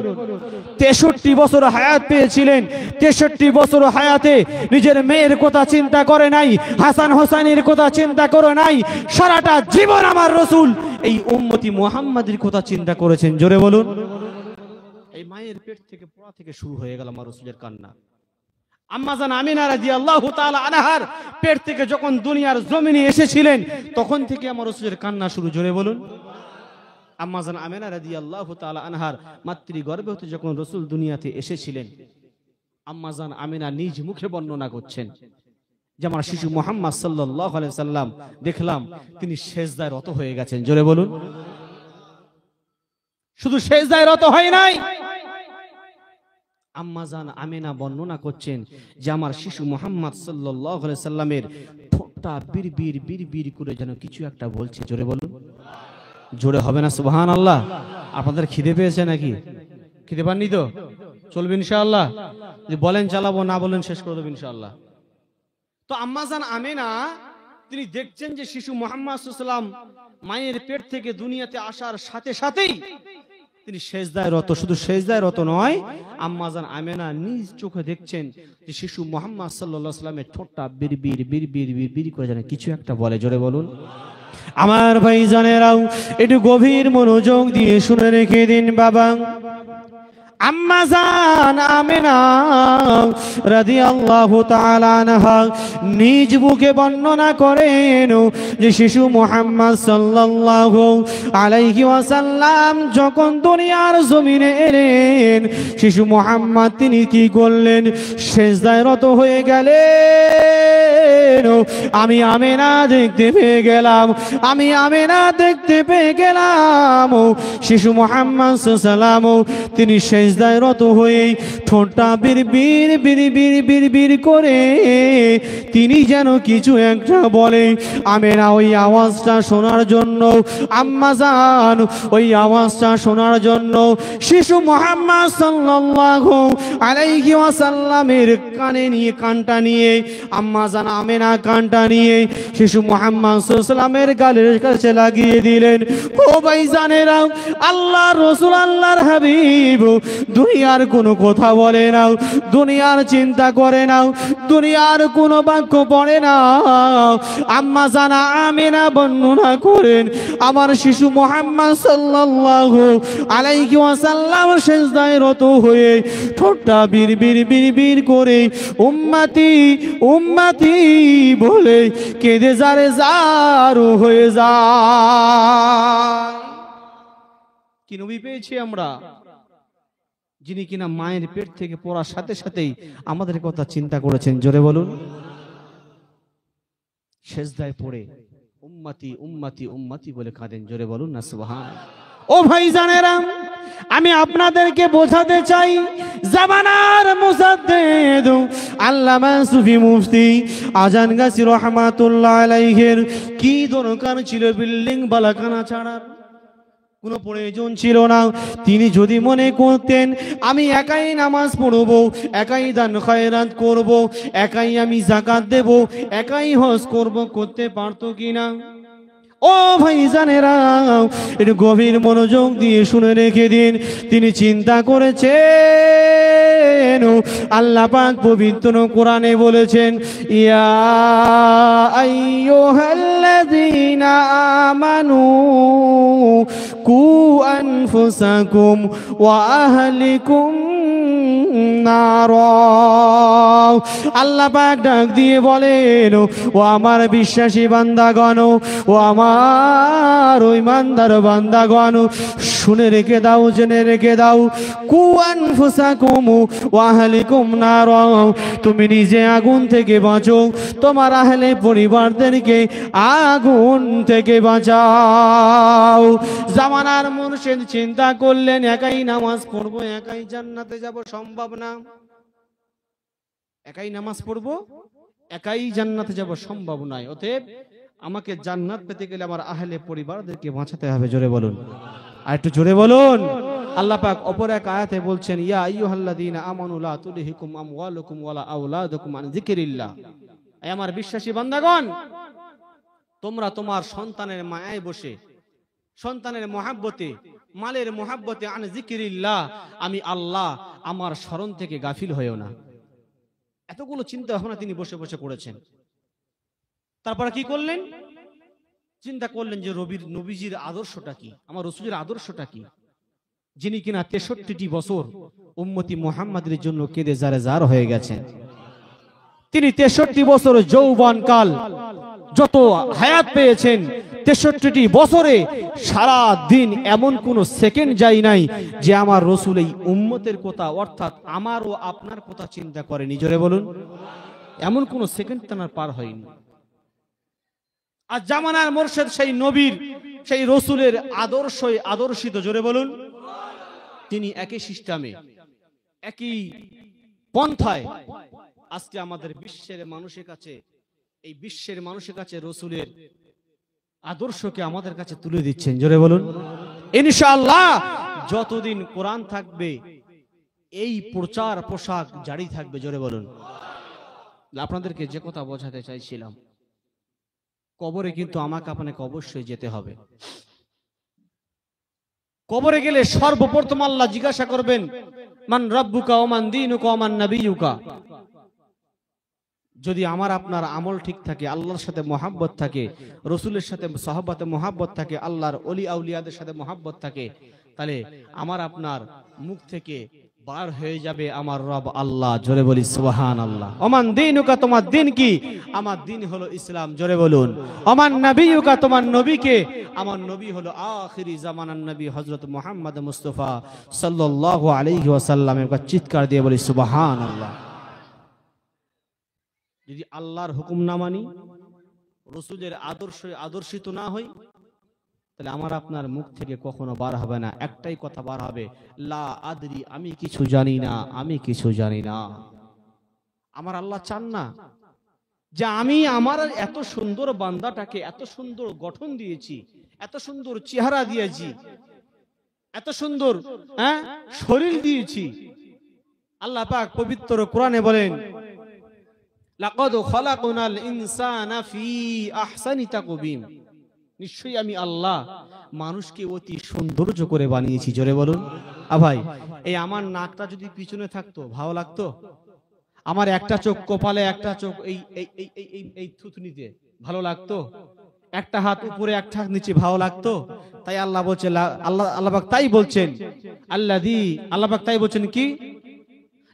63 বছর হায়াত পেয়েছিলেন। 63 বছর হায়াতে নিজের মেয়ের কথা চিন্তা করে নাই, হাসান হোসেনের কথা চিন্তা করে নাই। সারাটা জীবন আমার রাসূল এই উম্মতি মুহাম্মাদির কথা চিন্তা করেছেন। জোরে বলুন। এই মায়ের পেট থেকে পড়া থেকে শুরু হয়ে গেল আমার রাসূলের কান্না। আম্মা জান আমিনা রাদিয়াল্লাহু তাআলা আনহার পেট থেকে যখন দুনিয়ার জমিনে এসেছিলেন তখন থেকে আমার রাসূলের কান্না শুরু। জোরে বলুন। আম্মা জান আমিনা রাদিয়াল্লাহু তাআলা আনহার মাতৃগর্ভে হতে যখন রাসূল দুনিয়াতে এসেছিলেন, আম্মা জান আমিনা নিজ মুখে বর্ণনা করছেন যে আমার শিশু মুহাম্মদ সাল্লাল্লাহু আলাইহি সাল্লাম দেখলাম তিনি সেজদায় রত হয়ে গেছেন। জোরে বলুন। শুধু সেজদায় রত হয় নাই, আম্মা জান আমিনা বর্ণনা করছেন যে আমার শিশু মুহাম্মদ সাল্লাল্লাহু আলাইহি সাল্লামের ঠোঁটটা বিড়বিড় বিড়বিড় করে যেন কিছু একটা বলছে। জোরে বলুন। জোরে হবে না সুবহানাল্লাহ? আপনাদের খিদে পেয়েছে নাকি? খিদে পাননি তো? চলবে ইনশাআল্লাহ? যদি বলেন চালাবো, না বলেন শেষ করে দেব ইনশাআল্লাহ। তো আম্মা জান আমিনা তিনি দেখছেন যে শিশু মুহাম্মদ সাল্লাল্লাহু আলাইহি সাল্লাম মায়ের পেট থেকে দুনিয়াতে আসার সাথে সাথেই তিনি সেজদায় রত। শুধু সেজদায় রত নয়, আম্মা জান আমিনা নিজ চোখে দেখছেন যে শিশু মুহাম্মদ সাল্লাল্লাহু আলাইহি সাল্লামের ঠোঁটটা বিড়বিড় বিড়বিড় বিড়বিড় করে যেন কিছু একটা বলে। জোরে বলুন। আমার ভাইজানেরাও একটু গভীর মনোযোগ দিয়ে শুনে রেখে দিন বাবা। আম্মা জান আমিনা রাদিয়াল্লাহু তাআলা আনহা নিজ মুখে বর্ণনা করেন যে শিশু মুহাম্মদ সাল্লাল্লাহু আলাইহি ওয়াসাল্লাম যখন দুনিয়ার জমিনে এলেন, শিশু মুহাম্মদ তিনি কি করলেন? সেজদায় রত হয়ে গেলেন। আমি আমিনা দেখতে পেয়ে গেলাম, আমি আমিনা দেখতে পেয়ে গেলাম শিশু মুহাম্মদ সাল্লাল্লাহু আলাইহি ওয়াসাল্লাম তিনি সেজদায় রত হয়ে ঠোঁটটা বিড়বিড় বিড়বিড় বিড়বিড় করে তিনি যেন কিছু একটা বলে। আমেনা ওই আওয়াজটা শোনার জন্য, আম্মা জান ওই আওয়াজটা শোনার জন্য শিশু মুহাম্মদ সাল্লাল্লাহু আলাইহি ওয়াসাল্লামের কানটা নিয়ে আম্মা জান আমেনা কানটা নিয়ে শিশু মুহাম্মদ সাল্লাল্লাহু আলাইহি ওয়াসাল্লামের গালের কাছে লাগিয়ে দিলেন। ও ভাইজানেরা, আল্লাহর রাসূল আল্লাহর হাবিব দুনিয়ার কোনো কথা বলে না, দুনিয়ার চিন্তা করে না, দুনিয়ার কোনো বাক্য পড়ে না। আম্মা জানা আমেনা বর্ণনা করেন, আমার শিশু মুহাম্মদ সাল্লাল্লাহু আলাইহি ওয়াসাল্লাম সিজদায় রত হয়ে ঠোঁটটা বিড়বিড় বিড়বিড় করে উম্মতি উম্মতি বলে কেঁদে যারে জারু হয়ে যায়। কি নবী পেয়েছি আমরা, যিনি কিনা মায়ের পেট থেকে পড়ার সাথে সাথেই আমাদের কথা চিন্তা করেছেন। জোরে বলুন। সেজদায় পড়ে উম্মতি উম্মতি উম্মতি বলে কাঁদেন। জোরে বলুন না সুবহানাল্লাহ। ও ভাইজানেরা, আমি আপনাদেরকে বোঝাতে চাই, জামানার মুজাদ্দিদ আল্লামা সুফি মুফতি আজান গাছি রহমাতুল্লাহ আলাইহির কি দরকার ছিল বিল্ডিং বালাখানা ছাড়ার? কোনো প্রয়োজন ছিল না। তিনি যদি মনে করতেন আমি একাই নামাজ পড়ব, একাই দান খয়রাত করব, একাই আমি যাকাত দেব, একাই হজ করব, করতে পারতো কিনা? ও ভাইজানেরা, একটু গভীর মনোযোগ দিয়ে শুনে রেখে দিন। তিনি চিন্তা করেছেন, আল্লাহ পাক পবিত্র কোরআনে বলেছেন, ইয়া আইয়ুহাল্লাযীনা আমানু কু আনফুসাকুম ওয়া আহলিকুম নারা। আল্লাহ পাক ডাক দিয়ে বলেন, ও আমার বিশ্বাসী বান্দাগণ, ও আমার ঈমানদার বান্দাগণ, শুনে রেখে দাও, জেনে রেখে দাও, কু আনফুসাকুম ওয়া আহলিকুম নারা, তুমি নিজে আগুন থেকে বাঁচো, তোমার আহলে পরিবারদেরকে আগুন থেকে বাঁচাও। জামানার মুর্শিদ চিন্তা করলেন, একাই নামাজ পড়বো, একাই জান্নাতে যাব, সম্ভব না। একাই নামাজ পড়বো, একাই জান্নাতে যাব, সম্ভব নয়। অতএব আমাকে জান্নাত পেতে গেলে আমার আহলে পরিবারদেরকে বাঁচাতে হবে। জোরে বলুন, আর একটু জোরে বলুন। আল্লাহ পাক অপর এক আয়াতে বলছেন, ইয়া আইয়ুহাল্লাযীনা আমানু লা তুলহিকুম আমওয়ালুকুম ওয়ালা আওলাদুকুম আন যিকরিল্লাহ। এই আমার বিশ্বাসী বান্দাগণ, তোমরা তোমার সন্তানের মায়ায় বসে, সন্তানের মহাব্বতে, মালের মহাব্বতে আন যিকরিল্লাহ, আমি আল্লাহ আমার স্মরণ থেকে গাফিল হয়েও না। এতগুলো চিন্তা ভাবনা তিনি বসে বসে করেছেন। তারপরে কি করলেন? চিন্তা করলেন যে নবীজির আদর্শটা কি, আমার রাসূলের আদর্শটা কি, যিনি কিনা ৬৩টি বছর উম্মতি মুহাম্মাদের জন্য কেঁদে জারে জার হয়ে গেছেন। তিনি ৬৩ বছর যৌবন কাল যত হায়াত পেয়েছেন, ৬৩টি বছরে সারা দিন এমন কোন সেকেন্ড যায় নাই যে আমার রাসূল এই উম্মতের কথা, অর্থাৎ আমার ও আপনার কথা চিন্তা করেনি। জোরে বলুন। এমন কোন সেকেন্ড তার পার হয়নি। আর জামানার মুর্শিদ সেই নবীর, সেই রাসূলের আদর্শই আদর্শিত। জোরে বলুন। তিনি একই সিস্টেমে, একই পন্থায় আজকে আমাদের বিশ্বের মানুষের কাছে, এই বিশ্বের মানুষের কাছে রাসূলের আদর্শকে আমাদের কাছে তুলে দিচ্ছেন। জোরে বলুন। ইনশাআল্লাহ যতদিন কোরআন থাকবে এই প্রচার পোশাক জারি থাকবে। জোরে বলুন। আপনাদেরকে যে কথা বোঝাতে চাইছিলাম, কবরে কিন্তু আমাকে আপনাকে অবশ্যই যেতে হবে। কবরে গেলে সর্বপ্রথম আল্লাহ জিজ্ঞাসা করবেন, মান রাব্বুকা ওয়া মান দীনুকা ওয়া মান নাবিয়ুকা। যদি আমার আপনার আমল ঠিক থাকে, আল্লাহর সাথে মহাব্বত থাকে, রাসূলের সাথে সাহাবাতে মহাব্বত থাকে, আল্লাহর ওলি আউলিয়াদের সাথে মহাব্বত থাকে, তাহলে আমার আপনার মুখ থেকে বার হয়ে যাবে আমার রব আল্লাহ। জোরে বলি সুবহানাল্লাহ। ওমান দীনুকা, তোমার দিন কি? আমার দিন হলো ইসলাম। জোরে বলুন। ওমান নবিয়ুকা, তোমার নবী কে? আমার নবী হলো আখিরি জামানার নবী হযরত মুহাম্মদ মুস্তাফা সাল্লাল্লাহু আলাইহি ওয়াসাল্লাম। একবার চিৎকার দিয়ে বলি সুবহানাল্লাহ। যদি আল্লাহর হুকুম না মানি, রাসূলের আদর্শে আদর্শিত না হই, তাহলে আমার আপনার মুখ থেকে কখনো বার হবে না, একটাই কথা বার হবে, লা আদরি, আমি কিছু জানি না, আমি কিছু জানি না। আমার আল্লাহ চান না যে আমি আমার এত সুন্দর বান্দাটাকে এত সুন্দর গঠন দিয়েছি, এত সুন্দর চেহারা দিয়েছি, এত সুন্দর শরীর দিয়েছি। আল্লাহ পাক পবিত্র কোরআনে বলেন, লাকাদ খালাকনাল ইনসানা ফি আহসানি তাকওয়িম, নিশ্চয়ই আমি আল্লাহ মানুষকে অতি সৌন্দর্য করে বানিয়েছি। জোরে বলুন। ভাই, এই আমার নাকটা যদি পিছনে থাকতো ভালো লাগতো? আমার একটা চোখ কপালে, একটা চোখ এই এই এই এই এই থুতনিতে ভালো লাগতো? একটা হাত উপরে একটা হাত নিচে ভালো লাগতো? তাই আল্লাহ বলছেন, আল্লাহ পাক তাই বলছেন, আল্লাহ পাক তাই বলছেন কি,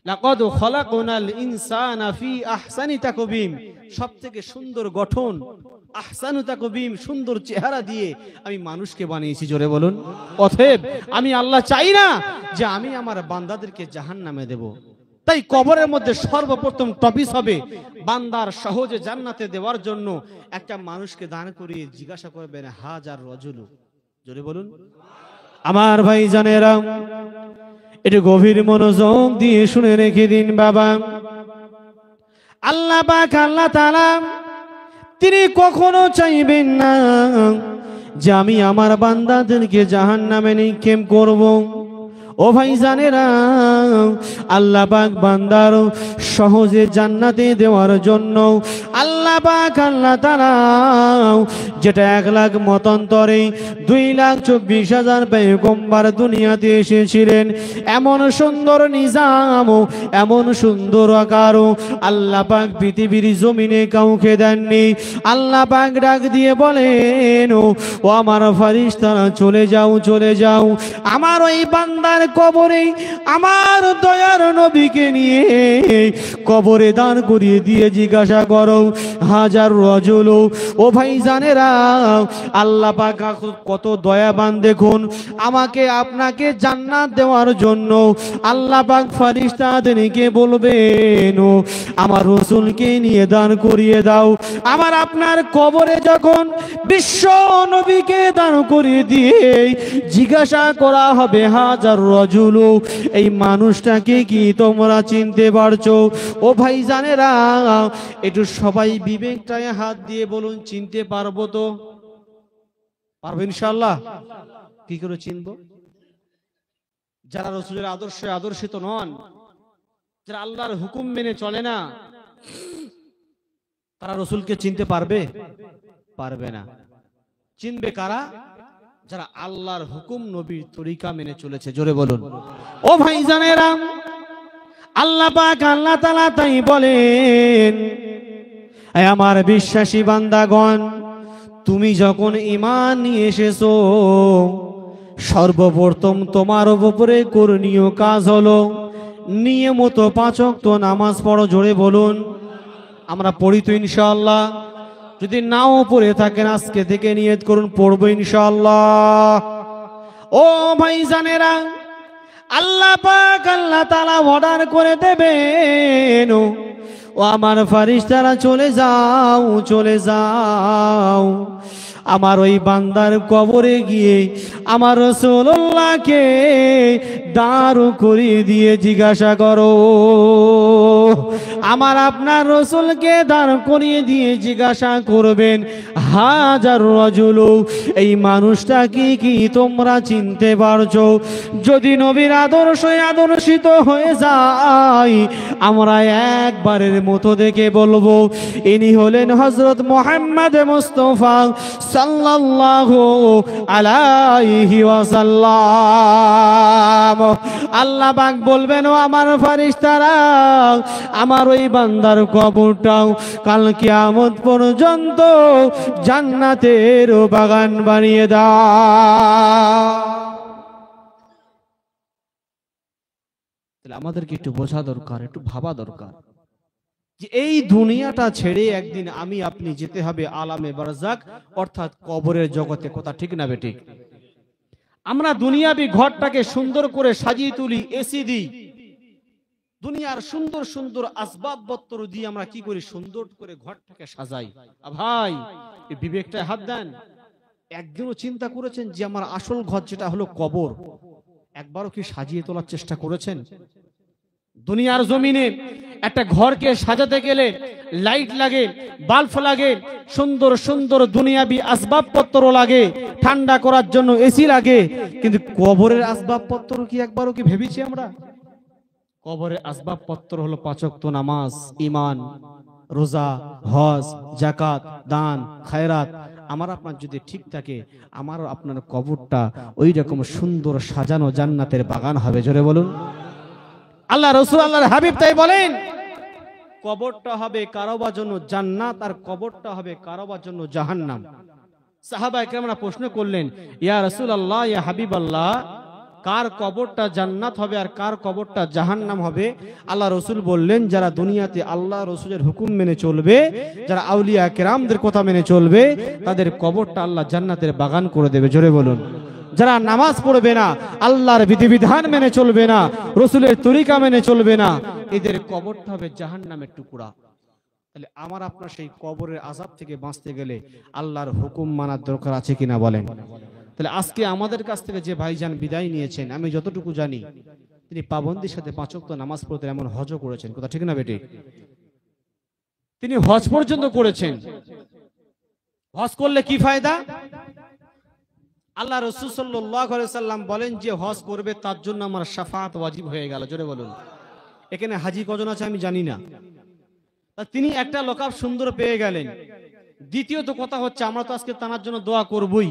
লাকাদ খালাকনাল ইনসানা ফি আহসানি তাকওয়িম, সবথেকে সুন্দর গঠন, আহসানু তাকওয়িম, সুন্দর চেহারা দিয়ে আমি মানুষকে বানিয়েছি। জোরে বলুন। অতএব আমি আল্লাহ চাই না যে আমি আমার বান্দাদেরকে জাহান্নামে দেব। তাই কবরের মধ্যে সর্বপ্রথম টপিক হবে বান্দার সহজে জান্নাতে দেওয়ার জন্য একটা মানুষকে দান করিয়ে জিজ্ঞাসা করবেন, হাজার রজুলু। জোরে বলুন। আমার ভাই জানেরা, একটু গভীর মনোযোগ দিয়ে শুনে রেখে দিন বাবা। আল্লাহ পাক, আল্লাহ তাআলা তিনি কখনো চাইবেন না যে আমি আমার বান্দাদেরকে জাহান্নামে নিক্ষেপ করব। ও ভাই জানেরা, আল্লাহ পাক বান্দার সহজে জান্নাতে দেওয়ার জন্য আল্লাহ পাক, আল্লাহ তাআলা যেটা 1 লাখ মতান্তরে 2,24,000 পয়গম্বর দুনিয়াতে এসেছিলেন, এমন সুন্দর নিজাম, এমন সুন্দর আকার আল্লাহ পাক পৃথিবীর জমিনে কাউকে দেননি। আল্লাহ পাক ডাক দিয়ে বলেন, ও আমার ফেরেশতারা চলে যাও, চলে যাও, আমার ওই বান্দার কবরে আমার দয়ার নবীকে নিয়ে কবরে দান করিয়ে দিয়ে জিজ্ঞাসা করো, হাজার রজুল। ও ভাই জানেরা, আল্লাহ পাক কত দয়াবান দেখুন, আমাকে আপনাকে জান্নাত দেওয়ার জন্য আল্লাহ পাক ফেরেশতাদেরকে বলবেন, আমার রাসূলকে নিয়ে দান করিয়ে দাও। আমার আপনার কবরে যখন বিশ্ব নবীকে দান করিয়ে দিয়ে জিজ্ঞাসা করা হবে, হাজার রজুল, এই মানুষটাকে কি তোমরা চিনতে পারছো? ও ভাই জানেরা, একটু সবাই বিবেকটায় হাত দিয়ে বলুন, চিনতে পারবো তো? পারবো ইনশাআল্লাহ। কি করে চিনবো? যারা রাসূলের আদর্শে আদর্শিত নন, যারা আল্লাহর হুকুম মেনে চলে না, তারা রাসূলকে চিনতে পারবে? পারবে না। চিনবে কারা? যারা আল্লাহর হুকুম নবীর তরিকা মেনে চলেছে। জোরে বলুন। ও ভাই জানেরা, আল্লাহ পাক, আল্লাহ তাআলা তাই বলেন, আমার বিশ্বাসী বান্দাগণ, তুমি যখন ঈমান নিয়ে এসেছো, সর্বপ্রথম তোমার উপরে করণীয় কাজ হলো নিয়মিত 5 ওয়াক্ত নামাজ পড়ো। জোরে বলুন। আমরা পড়ি তো ইনশাআল্লাহ? যদি নাও পড়ে থাকেন আজকে থেকে নিয়ত করুন, পড়বো ইনশাআল্লাহ। ও ভাই জানেরা, আল্লাহ পাক, আল্লাহ তাআলা অর্ডার করে দেবেন, ও আমার ফেরেশতারা চলে যাও, চলে যাও, আমার ওই বান্দার কবরে গিয়ে আমার রাসূলুল্লাহকে দাঁড় করিয়ে দিয়ে জিজ্ঞাসা করো, আমার আপনার রাসূলকে দাঁড় করিয়ে দিয়ে জিজ্ঞাসা করবেন, হাজার রজুল, এই মানুষটাকে কি তোমরা চিনতে পারছো? যদি নবীর আদর্শে আদর্শিত হয়ে যায়, আমরা একবারের মতো দেখে বলবো, ইনি হলেন হযরত মুহাম্মদ মুস্তাফা সাল্লাল্লাহু আলাইহি ওয়াসাল্লাম। আল্লাহ পাক বলবেন, ও আমার ফেরেশতারা, আমার ওই বান্দার কবরটাও কাল কিয়ামত পর্যন্ত জান্নাতের বাগান বানিয়ে দাও। তাহলে আমাদেরকে একটু বোঝা দরকার, একটু ভাবা দরকার যে এই দুনিয়াটা ছেড়ে একদিন আমি আপনি যেতে হবে আলামে বারজাক, অর্থাৎ কবরের জগতে। কথা ঠিক না বেঠিক? আমরা দুনিয়াবি ঘরটাকে সুন্দর করে সাজিয়ে তুলি, এসি দিই, দুনিয়ার সুন্দর সুন্দর আসবাবপত্র দিয়ে আমরা কি করি, সুন্দর করে ঘরটাকে সাজাই। ভাই, এই বিবেকটায় হাত দেন। একদিনও চিন্তা করেছেন যে আমার আসল ঘর যেটা হলো কবর, একবারও কি সাজিয়ে তোলার চেষ্টা করেছেন? দুনিয়ার জমিনে একটা ঘরকে সাজাতে গেলে লাইট লাগে, বাল্ব লাগে, সুন্দর সুন্দর দুনিয়াবি আসবাবপত্র লাগে, ঠান্ডা করার জন্য এসি লাগে, কিন্তু কবরের আসবাবপত্র কি একবারও কি ভেবেছি আমরা? কবরের আসবাবপত্র হলো 5 ওয়াক্ত নামাজ, ঈমান, রোজা, হজ, যাকাত, দান, খায়রাত। আমার আপনার যদি ঠিক থাকে, আমার আপনার কবরটা ওই রকম সুন্দর সাজানো জান্নাতের বাগান হবে। জোরে বলুন আল্লাহ রাসূল আল্লাহর হাবিব তাই বলেন, কবরটা হবে কারোবার জন্য জান্নাত আর কবরটা হবে কারোবার জন্য জাহান্নাম। সাহাবায়ে কেরামরা প্রশ্ন করলেন, ইয়া রাসূলুল্লাহ, ইয়া হাবিবাল্লাহ, কার কবরটা জান্নাত হবে আর কার কবরটা জাহান্নাম হবে? আল্লাহ রাসূল বললেন, যারা দুনিয়াতে আল্লাহ রাসূলের হুকুম মেনে চলবে, যারা আউলিয়া কেরামদের কথা মেনে চলবে, তাদের কবরটা আল্লাহ জান্নাতের বাগান করে দেবে। জোরে বলুন। যারা নামাজ পড়বে না, আল্লাহর বিধিবিধান মেনে চলবে না, রাসূলের তরিকা মেনে চলবে না, এদের কবরটা হবে জাহান্নামের টুকরা। তাহলে আমার আপনার সেই কবরের আযাব থেকে বাঁচতে গেলে আল্লাহর হুকুম মানার দরকার আছে কিনা বলেন? তাহলে আজকে আমাদের কাছ থেকে যে ভাইজান বিদায় নিয়েছেন, আমি যতটুকু জানি তিনি পাবন্দির সাথে 5 ওয়াক্ত নামাজ পড়তে, এমন হজও করেছেন। কথা ঠিক না বেটি? তিনি হজ পর্যন্ত করেছেন। হজ করলে কি ফায়দা? আল্লাহ রাসূল সাল্লাল্লাহু আলাইহি সাল্লাম বলেন, যে হজ করবে তার জন্য আমার শাফাআত ওয়াজিব হয়ে গেল। জোরে বলুন। এখানে হাজি কজন আছে আমি জানি না, তিনি একটা লকাব সুন্দর পেয়ে গেলেন। দ্বিতীয়ত কথা হচ্ছে, আমরা তো আজকে তানার জন্য দোয়া করবই,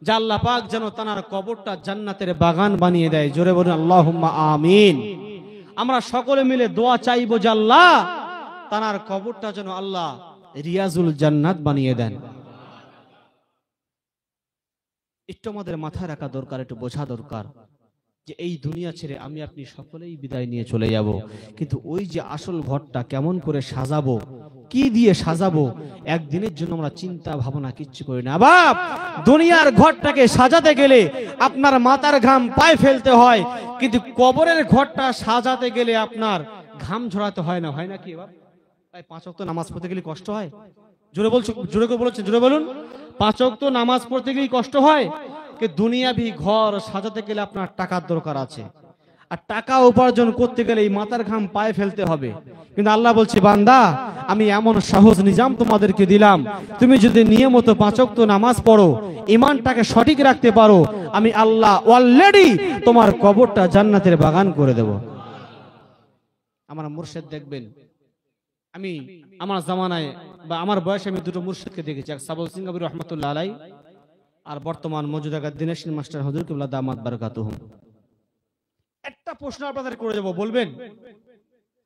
যে আল্লাহ পাক যেন তানার কবরটা জান্নাতের বাগান বানিয়ে দেয়। জোরে বলুন আল্লাহুম্মা আমিন। আমরা সকলে মিলে দোয়া চাইবো যে আল্লাহ তানার কবরটা যেন আল্লাহ রিয়াজুল জান্নাত বানিয়ে দেন। একটু আমাদের মাথায় রাখা দরকার, একটু বোঝা দরকার যে এই দুনিয়া ছেড়ে আমি আপনি সকলেই বিদায় নিয়ে চলে যাব, কিন্তু ওই যে আসল ঘরটা কেমন করে সাজাবো, কি দিয়ে সাজাবো, একদিনের জন্য আমরা চিন্তা ভাবনা কিচ্ছু করি না। বাপ, দুনিয়ার ঘরটাকে সাজাতে গেলে আপনার মাথার ঘাম পায়ে ফেলতে হয়, কিন্তু কবরের ঘরটা সাজাতে গেলে আপনার ঘাম ঝরাতে হয় না। হয় না কি বাপ? তাই 5 ওয়াক্ত নামাজ পড়তে গেলে কষ্ট হয়। জোরে বলছো, জোরে করে বলছেন, জোরে বলুন। 5 ওয়াক্ত নামাজ পড়তে গেলে কষ্ট হয়, যে দুনিয়াবি ঘর সাজাতে গেলে আপনার টাকার দরকার আছে, আর টাকা উপার্জন করতে গেলে এই মাথার ঘাম পায়ে ফেলতে হবে। কিন্তু আল্লাহ বলছে, বান্দা আমি এমন সহজ নিজাম তোমাদেরকে দিলাম, তুমি যদি নিয়মিত 5 ওয়াক্ত নামাজ পড়ো, ঈমানটাকে সঠিক রাখতে পারো, আমি আল্লাহ অলরেডি তোমার কবরটা জান্নাতের বাগান করে দেব। আমার মুর্শিদ দেখবেন, আমি আমার জামানায় বা আমার বয়সে আমি দুটো মুর্শিদকে দেখেছি, এক সাবল সিংহাবি রহমাতুল্লাহ আলাইহি আর বর্তমান মজুদাগার দিনেশন মাস্টার হুজুর কিবলা দামাত বারাকাতুহুম। একটা প্রশ্ন আপনাদের করে যাব, বলবেন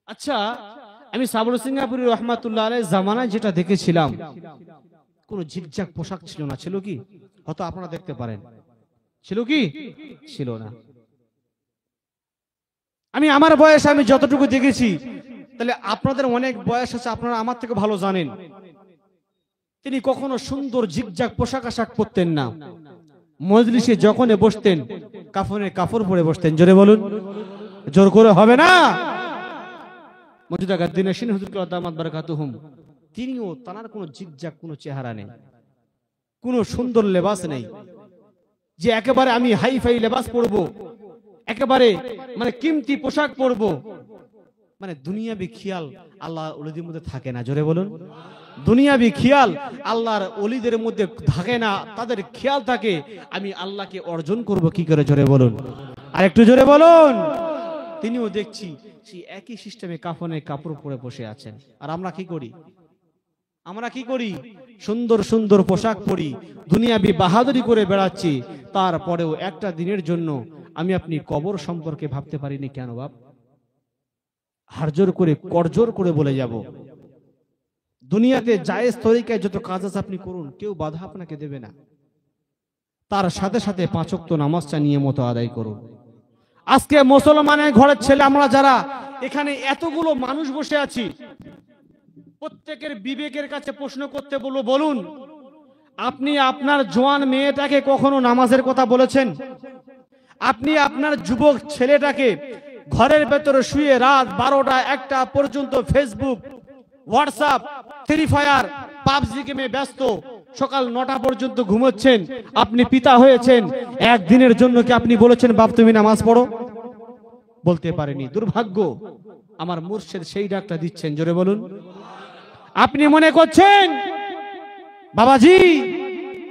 আচ্ছা আমি সাবল সিংহাবি রহমাতুল্লাহ আলাইহি জামানায় যেটা দেখেছিলাম, কোন ঝিকঝাক পোশাক ছিল না, ছিল কি? হয়তো আপনারা দেখতে পারেন, ছিল কি? ছিল না। আমি আমার বয়সে আমি যতটুকু দেখেছি, তাহলে আপনাদের অনেক বয়স আছে, আপনারা আমার থেকে ভালো জানেন, তিনি কখনো সুন্দর ঝিকঝাক পোশাক আশাক পরতেন না। মজলিসে যখন বসতেন কাফনের কাপড় পরে বসতেন। জোরে বলুন, জোর করে হবে না। মজুদাগার দিনেশন হুজুর কিবলা দামাত বারাকাতুহুম, তিনিও তার কোনো ঝিকঝাক কোনো চেহারা নেই, কোনো সুন্দর লেবাস নেই যে একেবারে আমি হাই ফাই লেবাস পরবো, একেবারে মানে কিমতি পোশাক পরবো, মানে দুনিয়াবি খেয়াল আল্লাহ ওলিদের মধ্যে থাকে না। জোরে বলুন, দুনিয়াবি খেয়াল আল্লাহর ওলিদের মধ্যে থাকে না, তাদের খেয়াল থাকে আমি আল্লাহকে অর্জন করব কি করে। জোরে বলুন, আর একটু জোরে বলুন। তিনিও দেখছি সেই একই সিস্টেমে কাফনে কাপড় পরে বসে আছেন, আর আমরা কি করি? আমরা কি করি? সুন্দর সুন্দর পোশাক পরি, দুনিয়াবি বাহাদুরি করে বেড়াচ্ছি, তারপরেও একটা দিনের জন্য আমি আপনি কবর সম্পর্কে ভাবতে পারিনি। কেন বাপ? হারজোর করে করজোর করে বলে যাব, দুনিয়াতে জায়েজ তরিকায় যত কাজ আছে আপনি করুন, কেউ বাধা আপনাকে দেবে না। তার সাথে সাথে 5 ওয়াক্ত নামাজটা নিয়মিত আদায় করুন। আজকে মুসলমানের ঘরের ছেলে আমরা যারা এখানে এতগুলো মানুষ বসে আছি, প্রত্যেকের বিবেকের কাছে প্রশ্ন করতে বলবো, বলুন আপনি আপনার জোয়ান মেয়েটাকে কখনো নামাজের কথা বলেছেন? আপনি আপনার যুবক ছেলেটাকে ঘরের ভেতরে শুয়ে রাত 12টা 1টা পর্যন্ত Facebook, WhatsApp, free fire, PUBG গেমে ব্যস্ত, সকাল 9টা পর্যন্ত ঘুমোচ্ছেন, আপনি পিতা হয়েছেন, একদিনের জন্য কি আপনি বলেছেন বাপ তুমি নামাজ পড়ো? বলতে পারেনি। দুর্ভাগ্য, আমার মুর্শিদ সেই ডাকটা দিচ্ছেন, জোরে বলুন। আপনি মনে করছেন বাবাজি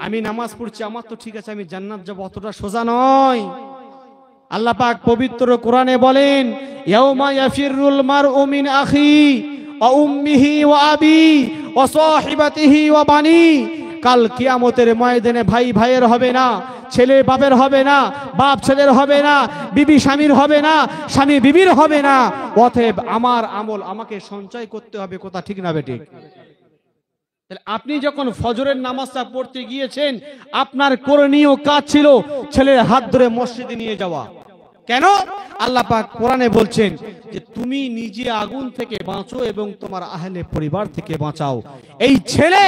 আমি নামাজ পড়ছি, আমার তো ঠিক আছে, আমি জান্নাত যাব, অতটা সোজা নয়। আল্লাহ পাক পবিত্র কোরআনে বলেন, ইয়াউমা ইয়াফিরুল মারউ মিন আখি ওয়া উম্মিহি ওয়া আবি ওয়া সাহিবাতিহি ওয়া বানি। কাল কিয়ামতের ময়দানে ভাই ভাইয়ের হবে না, ছেলে বাপের হবে না, বাপ ছেলের হবে না, বিবি স্বামীর হবে না, স্বামী বিবির হবে না। অতএব আমার আমল আমাকে সঞ্চয় করতে হবে। কথা ঠিক না বেঠিক? আপনি যখন ফজরের নামাজটা পড়তে গিয়েছেন, আপনার করণীয় কাজ ছিল ছেলের হাত ধরে মসজিদে নিয়ে যাওয়া। কেন? আল্লাহ পাক কোরআনে বলছেন যে তুমি নিজে আগুন থেকে বাঁচো এবং তোমার আহলে পরিবার থেকে বাঁচাও। এই ছেলে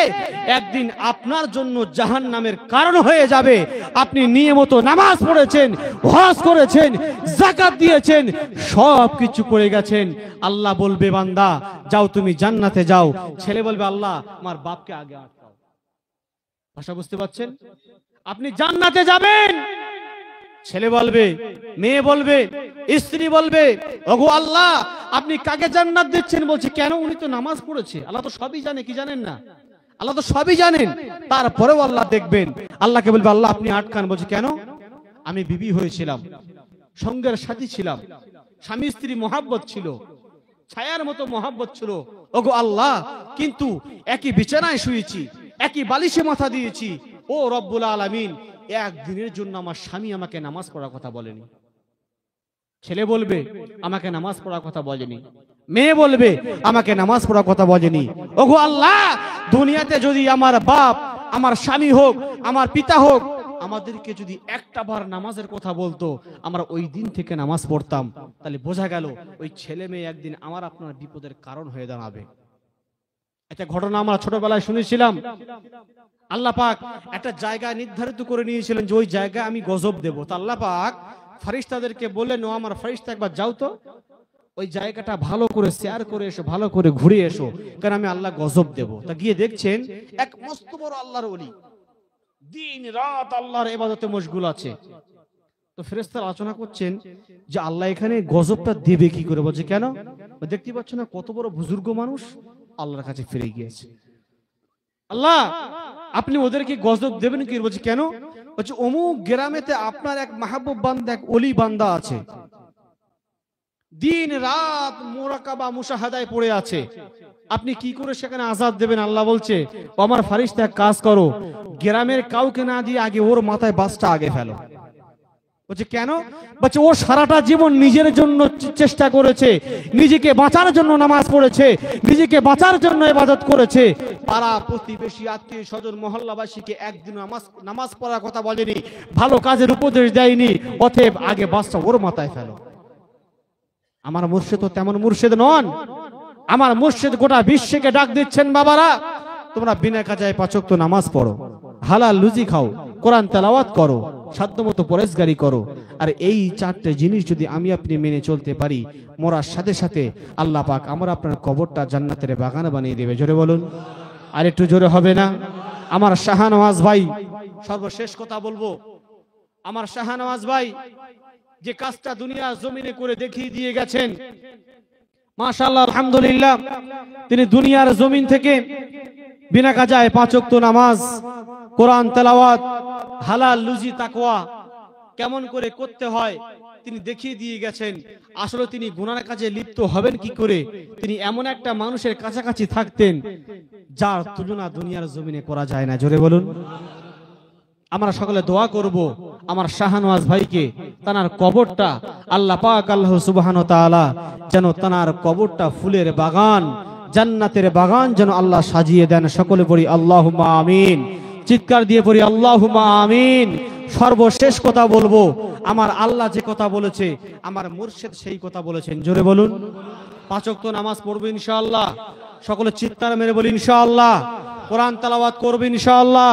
একদিন আপনার জন্য জাহান্নামের কারণ হয়ে যাবে। আপনি নিয়মিত নামাজ পড়েছেন, হজ করেছেন, যাকাত দিয়েছেন, সব কিছু করে গেছেন। আল্লাহ বলবে বান্দা যাও তুমি জান্নাতে যাও। ছেলে বলবে আল্লাহ আমার বাপকে আগে আটকাও। ভাষা বুঝতে পারছেন? আপনি জান্নাতে যাবেন, ছেলে বলবে, মেয়ে বলবে, স্ত্রী বলবে ওগো আল্লাহ আপনি কাকে জান্নাত দিচ্ছেন? বলছে কেন? উনি তো নামাজ পড়েছে। আল্লাহ তো সবই জানে, কি জানেন না? আল্লাহ তো সবই জানেন, তারপরেও আল্লাহ দেখবেন। আল্লাহকে বলবে আল্লাহ আপনি আটকান। বলছে কেন? আমি বিবি হয়েছিলাম, সঙ্গের সাথী ছিলাম, স্বামী স্ত্রী মহাব্বত ছিল, ছায়ার মতো মহাব্বত ছিল ওগো আল্লাহ, কিন্তু একই বিছানায় শুয়েছি, একই বালিশে মাথা দিয়েছি। ও রব্বুল আলামিন, একদিনের জন্য আমার স্বামী আমাকে নামাজ পড়ার কথা বলেনি। ছেলে বলবে আমাকে নামাজ পড়ার কথা বলেনি, মেয়ে বলবে আমাকে নামাজ পড়ার কথা বলেনি। ওগো আল্লাহ, দুনিয়াতে যদি আমার বাপ, আমার স্বামী হোক, আমার পিতা হোক, আমাদেরকে যদি একটা বার নামাজের কথা বলতো, আমরা ওই দিন থেকে নামাজ পড়তাম। তাহলে বোঝা গেল ওই ছেলে মেয়ে একদিন আমার আপনার বিপদের কারণ হয়ে দাঁড়াবে। একটা ঘটনা আমরা ছোটবেলায় শুনেছিলাম। আল্লাহ পাক একটা জায়গা নির্ধারিত করে নিয়েছিলেন যে ওই জায়গায় আমি গজব দেব। তা আল্লাহ পাক ফেরেশতাদেরকে বললেন, ও আমার ফেরেশতা একবার যাও তো ওই জায়গাটা ভালো করে শেয়ার করে এসো, ভালো করে ঘুরে এসো, কারণ আমি আল্লাহ গজব দেব। তা গিয়ে দেখছেন এক মস্ত বড় আল্লাহর ওলি দিন রাত আল্লাহর ইবাদতে মশগুল আছে। তো ফেরেশতারা আলোচনা করছেন যে আল্লাহ এখানে গজবটা দেবে কি করে? বলছে কেন? দেখতে পাচ্ছ না কত বড় বুজুর্গ মানুষ আল্লাহর কাছে ফিরে গিয়েছে। আল্লাহ আপনি ওদেরকে গজব দেবেন কি? বলছে কেন? বলছে অমুক গ্রামেতে আপনার এক মাহবুব বান্দা, এক ওলি বান্দা আছে, দিন রাত মুরাকাবা মুশাহাদায় পড়ে আছে, আপনি কি করে সেখানে আযাব দেবেন? আল্লাহ বলছে আমার ফেরেশতা এক কাজ করো, গ্রামের কাউকে না দিয়ে আগে ওর মাথায় বাসটা আগে ফেলো। বলছে কেন? বলছে ও সারাটা জীবন নিজের জন্য চেষ্টা করেছে, নিজেকে বাঁচার জন্য নামাজ পড়েছে, নিজেকে বাঁচার জন্য ইবাদত করেছে, পাড়া প্রতিবেশী আত্মীয় স্বজন মহল্লাবাসীকে একদিন নামাজ পড়ার কথা বলেনি, ভালো কাজের উপদেশ দেয়নি। অতএব আগে বাসটা ওর মাথায় ফেলো। আমার মুর্শিদ তো তেমন মুর্শিদ নন। আমার মুর্শিদ গোটা বিশ্বকে ডাক দিচ্ছেন, বাবারা তোমরা বিনা কাজায় 5 ওয়াক্ত নামাজ পড়ো, হালাল রুজি খাও, কোরআন তেলাওয়াত করো, সাধ্যমতো পরেশগারি করো। আর এই 4টে জিনিস যদি আমি আপনি মেনে চলতে পারি, মরার সাথে সাথে আল্লাহ পাক আমার আপনার কবরটা জান্নাতের বাগান বানিয়ে দেবে। জোরে বলুন, আর একটু জোরে হবে না? আমার শাহনওয়াজ ভাই, সর্বশেষ কথা বলবো, আমার শাহনওয়াজ ভাই যে কাজটা দুনিয়া জমিনে করে দেখিয়ে দিয়ে গেছেন, মাশাআল্লাহ আলহামদুলিল্লাহ, তিনি দুনিয়ার জমিন থেকে বিনা কাজায় 5 ওয়াক্ত নামাজ, কোরআন তেলাওয়াত, হালাল রুজি তাকওয়া কেমন করে করতে হয় তিনি দেখিয়ে দিয়ে গেছেন। আসলে তিনি গুনার কাজে লিপ্ত হবেন কি করে? তিনি এমন একটা মানুষের কাছাকাছি থাকতেন যার তুলনা দুনিয়ার জমিনে করা যায় না। জোরে বলুন। আমরা সকলে দোয়া করব আমার শাহনওয়াজ ভাইকে, তানার কবরটা আল্লাহ পাক আল্লাহ সুবহানাহু ওয়া তাআলা যেন তানার কবরটা ফুলের বাগান, জান্নাতের বাগান যেন আল্লাহ সাজিয়ে দেন। সকলে পড়ি আল্লাহুম্মা আমিন, চিৎকার দিয়ে পড়ি আল্লাহুম্মা আমিন। সর্বশেষ কথা বলবো, আমার আল্লাহ যে কথা বলেছে, আমার মুর্শিদ সেই কথা বলেছেন। জোরে বলুন। 5 ওয়াক্ত নামাজ পড়বো ইনশাআল্লাহ, সকলে চিৎকার মেরে বলি ইনশাআল্লাহ। কোরআন তেলাওয়াত করবো ইনশাআল্লাহ,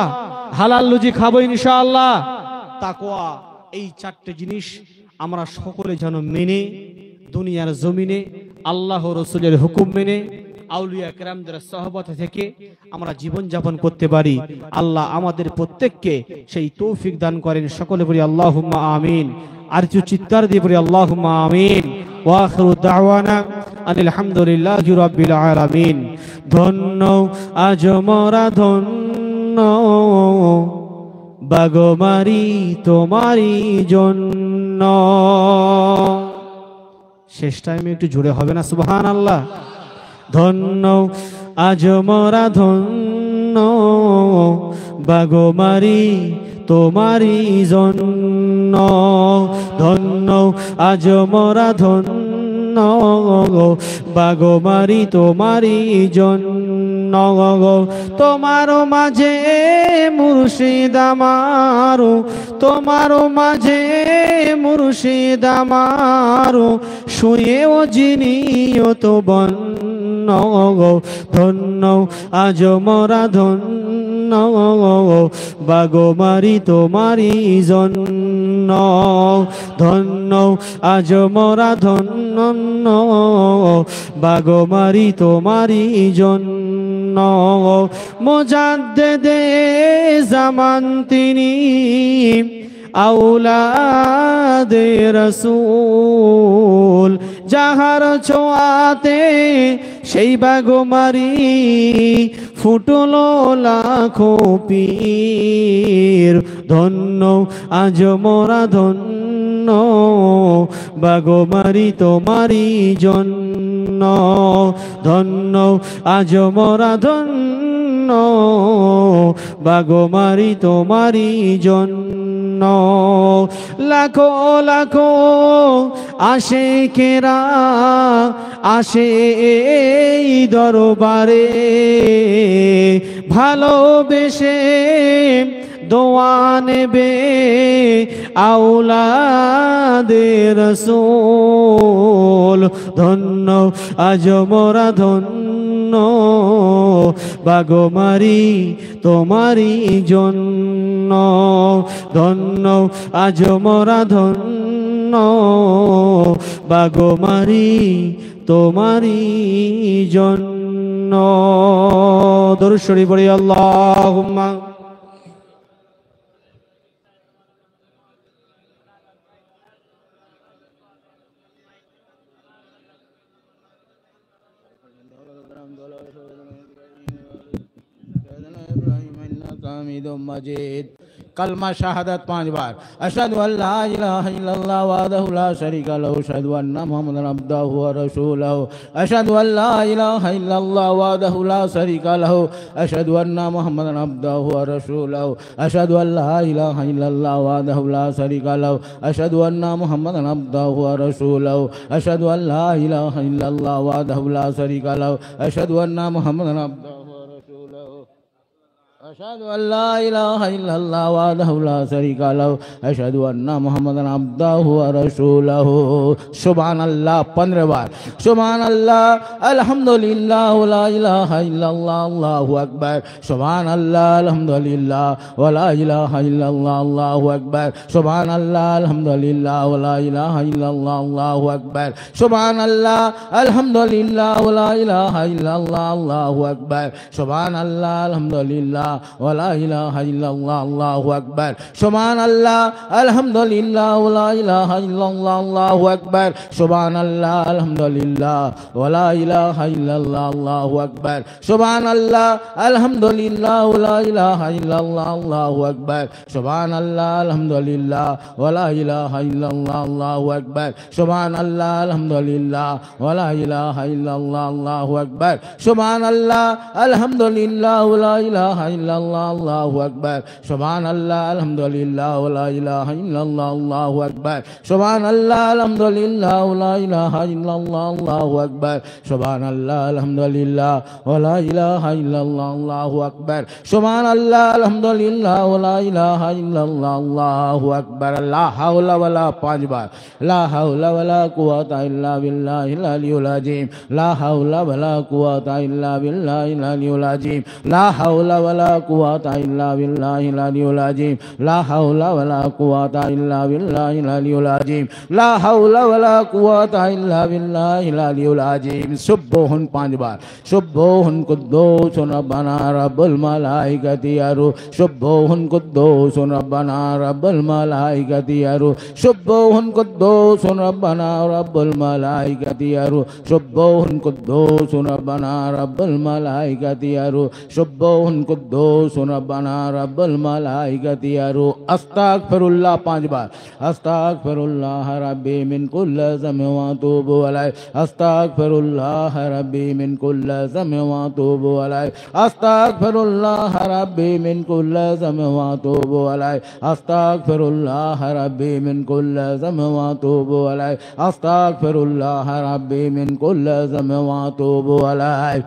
হালাল রুজি খাবো ইনশাআল্লাহ। তাকওয়া, এই 4টে জিনিস আমরা সকলে যেন মেনে দুনিয়ার জমিনে আল্লাহ রাসূলের হুকুম মেনে আউলিয়া কেরামদের সহবত থেকে আমরা জীবন যাপন করতে পারি। আল্লাহ আমাদের প্রত্যেককে সেই তৌফিক দান করেন। সকলে বলি আল্লাহুম্মা আমিন। আর কিছু চিৎকার দিয়ে বলি আল্লাহুম্মা আমিন। ওয়া আখিরু দাওয়ানা আনিল হামদুলিল্লাহি রাব্বিল আলামিন। ধন্য আজ মোরা ধন্য বাগমারি তোমারি জন্য। শেষ টাইমে একটু জোরে হবে না সুবহানাল্লাহ? ধন্য আজ মোরা ধন্য বাগমারি তোমারি জন্য। ধন্য আজ মোরা ধন্য বাগমারি তোমারি জন্য। তোমার মাঝে মুর্শিদ আমারো, তোমার মাঝে মুর্শিদ আমারো, শুয়েও যিনি তো বন্য। ধন্য আজ মোরা ধন্য বাগমারি তোমারি জন্য। ধন্য আজ মোরা ধন্য বাগমারি তোমারি জন্য। মুজাদ্দেদে জামান তিনি, আওলাদে রাসূল, যাহার ছোঁয়াতে সেই বাগমারি ফুটলো লাখো পীর। ধন্য আজ মোরা ধন্য বাগমারি তোমারি জন্য। ধন্য আজ মোরা ধন্য বাগমারি তোমারি জন্য। লাখো লাখো আশিকেরা আসে এই দরবারে, ভালোবেসে দোয়া নেবে আওলাদে রাসূল। ধন্য আজ মোরা ধন্য বাগমারি তোমারি জন্য। ধন্য আজ মোরা ধন্য বাগমারি তোমারি জন্য। দরুদ শরীফ পড়ি আল্লাহুম্মা। कलमा शहादत 5 बार। अशहदु अल्ला इलाहा इल्लल्लाह वहदहु ला शरीका लहु, अशहदु अन्ना मुहम्मदन अब्दुहु व रसूलुहु। अशहदु अल्ला इलाहा इल्लल्लाह वहदहु ला शरीका लहु, अशहदु अन्ना मुहम्मदन अब्दुहु व रसूलुहु। अशहदु अल्ला इलाहा इल्लल्लाह वहदहु ला शरीका लहु, अशहदु अन्ना मुहम्मदन अब्दुहु व रसूलुहु। अशहदु अल्ला इलाहा इल्लल्लाह वहदहु ला शरीका लहु, अशहदु अन्ना मुहम्मदन अब्दुहु अशहदु अल्ला इलाहा इल्लल्लाह वहदहु ला शरीका लहु, अशहदु अन्ना मुहम्मदन अब्दुहु व रसूलुहु। सुभानअल्लाह 15 बार। सुभानअल्लाह अल्हम्दुलिल्लाह ला इलाहा इल्लल्लाह अल्लाहु अकबर। सुभानअल्लाह अल्हम्दुलिल्लाह ला इलाहा इल्लल्लाह अल्लाहु अकबर। सुभानअल्लाह अल्हम्दुलिल्लाह ला इलाहा इल्लल्लाह अल्लाहु अकबर। सुभानअल्लाह अल्हम्दुलिल्लाह ला इलाहा इल्लल्लाह अल्लाहु अकबर। सुभानअल्लाह अल्हम्दुलिल्लाह वला इलाहा इल्लल्लाह अल्लाहु अकबर। सुभानअल्लाह अल्हम्दुलिल्लाह वला इलाहा इल्लल्लाह अल्लाहु अकबर। सुभानअल्लाह अल्हम्दुलिल्लाह वला इलाहा इल्लल्लाह अल्लाहु अकबर। सुभानअल्लाह अल्हम्दुलिल्लाह वला इलाहा इल्लल्लाह अल्लाहु अकबर। सुभानअल्लाह अल्हम्दुलिल्लाह वला इलाहा इल्लल्लाह अल्लाहु अकबर। सुभानअल्लाह अल्हम्दुलिल्लाह वला इलाहा इल्लल्लाह अल्लाहु अकबर। सुभानअल्लाह अल्हम्दुलिल्लाह वला इलाहा इल्लल्लाह अल्लाहु अकबर। सुभानअल्लाह अल्हम्दुलिल्लाह वला इलाहा इल्लल्लाह अल्लाहु अकबर। सुभानअल्लाह अल्हम्दुलिल्लाह वला इलाहा इल्लल्लाह अल्लाहु अकबर। सुभानअल्लाह अल्हम्दुलिल्लाह वला इलाहा इल्लल्लाह अल्लाहु अकबर। सुभानअल्लाह अल्हम्दुलिल्लाह वला इलाहा इल्लल्लाह अल्लाहु अकबर। ला हौला वला 5 बार। ला हौला वला कुव्वता इल्ला बिल्लाहिल अलियुल अजीम। ला हौला वला कुव्वता इल्ला बिल्लाहिल अलियुल अजीम। ला हौला वला कुव्वता इल्ला बिल्लाहिल अलियुल अज़ीम ला हौला वला कुव्वता इल्ला बिल्लाहिल अलियुल अज़ीम ला हौला वला कुव्वता इल्ला बिल्लाहिल अलियुल अज़ीम सुब्बुहुन 5 बार सुब्बुहुन कुद्दूसुन रब्बना रब्बुल मलाइकति वरूह सुब्बुहुन कुद्दूसुन रब्बना रब्बुल मलाइकति वरूह सुब्बुहुन कुद्दूसुन रब्बना रब्बुल मलाइकति वरूह सुब्बुहुन कुद्दूसुन रब्बना रब्बुल मलाइकति वरूह सुब्बुहुन कुद्दूसुन रब्बना रब्बुल मलाइकति वरूह अस्तगफिरुल्लाह 5 बार अस्तगफिरुल्लाह रब्बी मिन कुल्लि ज़म्बिन व अतूबु अलैह अस्तगफिरुल्लाह रब्बी मिन कुल्लि ज़म्बिन व अतूबु अलैह अस्तगफिरुल्लाह रब्बी मिन कुल्लि ज़म्बिन व अतूबु अलैह अस्तगफिरुल्लाह रब्बी मिन कुल्लि ज़म्बिन व अतूबु अलैह अस्तगफिरुल्लाह रब्बी मिन कुल्लि ज़म्बिन व अतूबु अलैह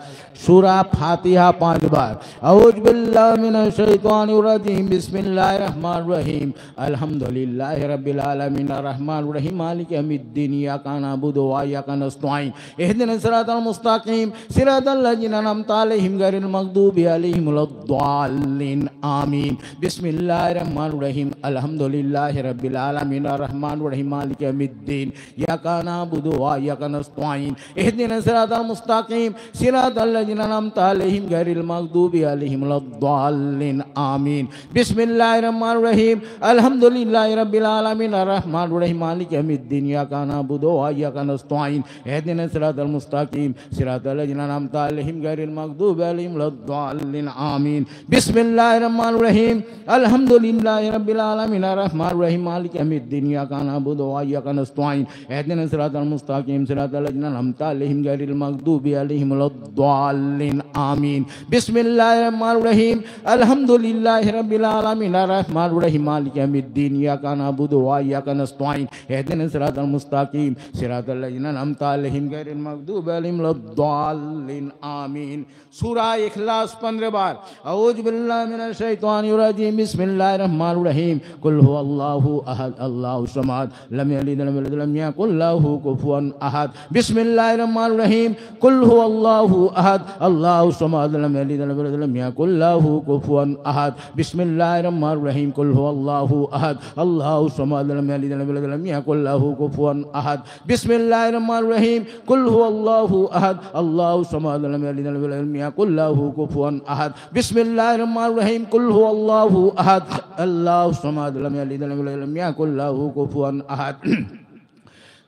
सूरा फातिहा 5 बार औज़ु बिल्लाहि मिनश शैतानिर रजीम बिस्मिल्लाहिर रहमानिर रहीम अल्हम्दुलिल्लाहि रब्बिल आलमीन अर्रहमानिर रहीम मालिकि यौमिद्दीन इय्याका नअबुदु व इय्याका नस्तईन इहदिनस सिरातल मुस्तकीम सिरातल लज़ीना अनअमता अलैहिम गैरिल मग़दूबि अलैहिम वलद्दाल्लीन आमीन बिस्मिल्लाहिर रहमानिर रहीम अल्हम्दुलिल्लाहि रब्बिल आलमीन अर्रहमानिर रहीम मालिकि यौमिद्दीन इय्याका नअबुदु व इय्याका नस्तईन इहदिनस सिरातल मुस्तकीम सिरातल लज़ीना अनअमता अलैहिम गैरिल मग़दूबि अलैहिम वलद्दाल्लीन आमीन बिस्मिल्लाहिर रहमानिर रहीम अल्हम्दुलिल्लाहि रब्बिल आलमीन अर्रहमानिर रहीम मालिकि यौमिद्दीन इय्याका नअबुदु व इय्याका नस्तईन इहदिनस सिरातल मुस्तकीम सिरातल लज़ीना अनअमता अलैहिम गैरिल मग़दूबि अलैहिम वलद्दाल्लीन आमीन बिस्मिल्लाहिर रहमानिर रहीम अल्हम्दुलिल्लाहि रब्बिल आलमीन अर्रहमानिर रहीम मालिकि यौमिद्दीन इय्याका नअबुदु व इय्याका नस्तईन इहदिनस सिरातल मुस्तकीम सिरातल लज़ीना अनअमता अलैहिम गैरिल मग़दूबि अलैहिम वलद्दाल्लीन आमीन बिस्मिल्लाहिर रहमानिर रहीम अल्हम्दुलिल्लाहि रब्बिल आलमीन अर्रहमानिर रहीम मालिकि यौमिद्दीन इय्याका नअबुदु व इय्याका नस्तईन इहदिनस सिरातल मुस्तकीम सिरातल लज़ीना अनअमता अलैहिम गैरिल मग़दूबि अलैहिम वलद्दाल्लीन आमीन सूरा इखलास 15 बार औज़ु बिल्लाहि मिनश शैतानिर रजीम बिस्मिल्लाहिर रहमानिर रहीम कुल हुवल्लाहु अहद अल्लाहुस समद लम यलिद वलम यूलद वलम यकुल लहू कुफुवन अहद बिस्मिल्लाहिर रहमानिर रहीम कुल हुवल्लाहु अहद अल्लाहुस समद लम यलिद वलम यूलद वलम यकुल लहू कुफुवन अहद बिस्मिल्लाहिर रहमानिर रहीम कुल हुवल्लाहु अहद अल्लाहुस समद लम यलिद वलम यूलद वलम यकुल लहू कुफुवन अहद बिस्मिल्लाहिर रहमानिर रहीम कुल हुवल्लाहु अहद अल्लाहुस समद लम यलिद वलम यूलद वलम यकुल लहू कुफुवन अहद बिस्मिल्लाहिर रहमानिर रहीम कुल हुवल्लाहु अहद अल्लाहुस समद लम यलिद वलम यूलद वलम यकुल लहू कुफुवन अहद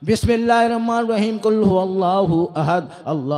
बिस्मिल्लाहिर रहमानिर रहीम कुल हुवल्लाहु अहद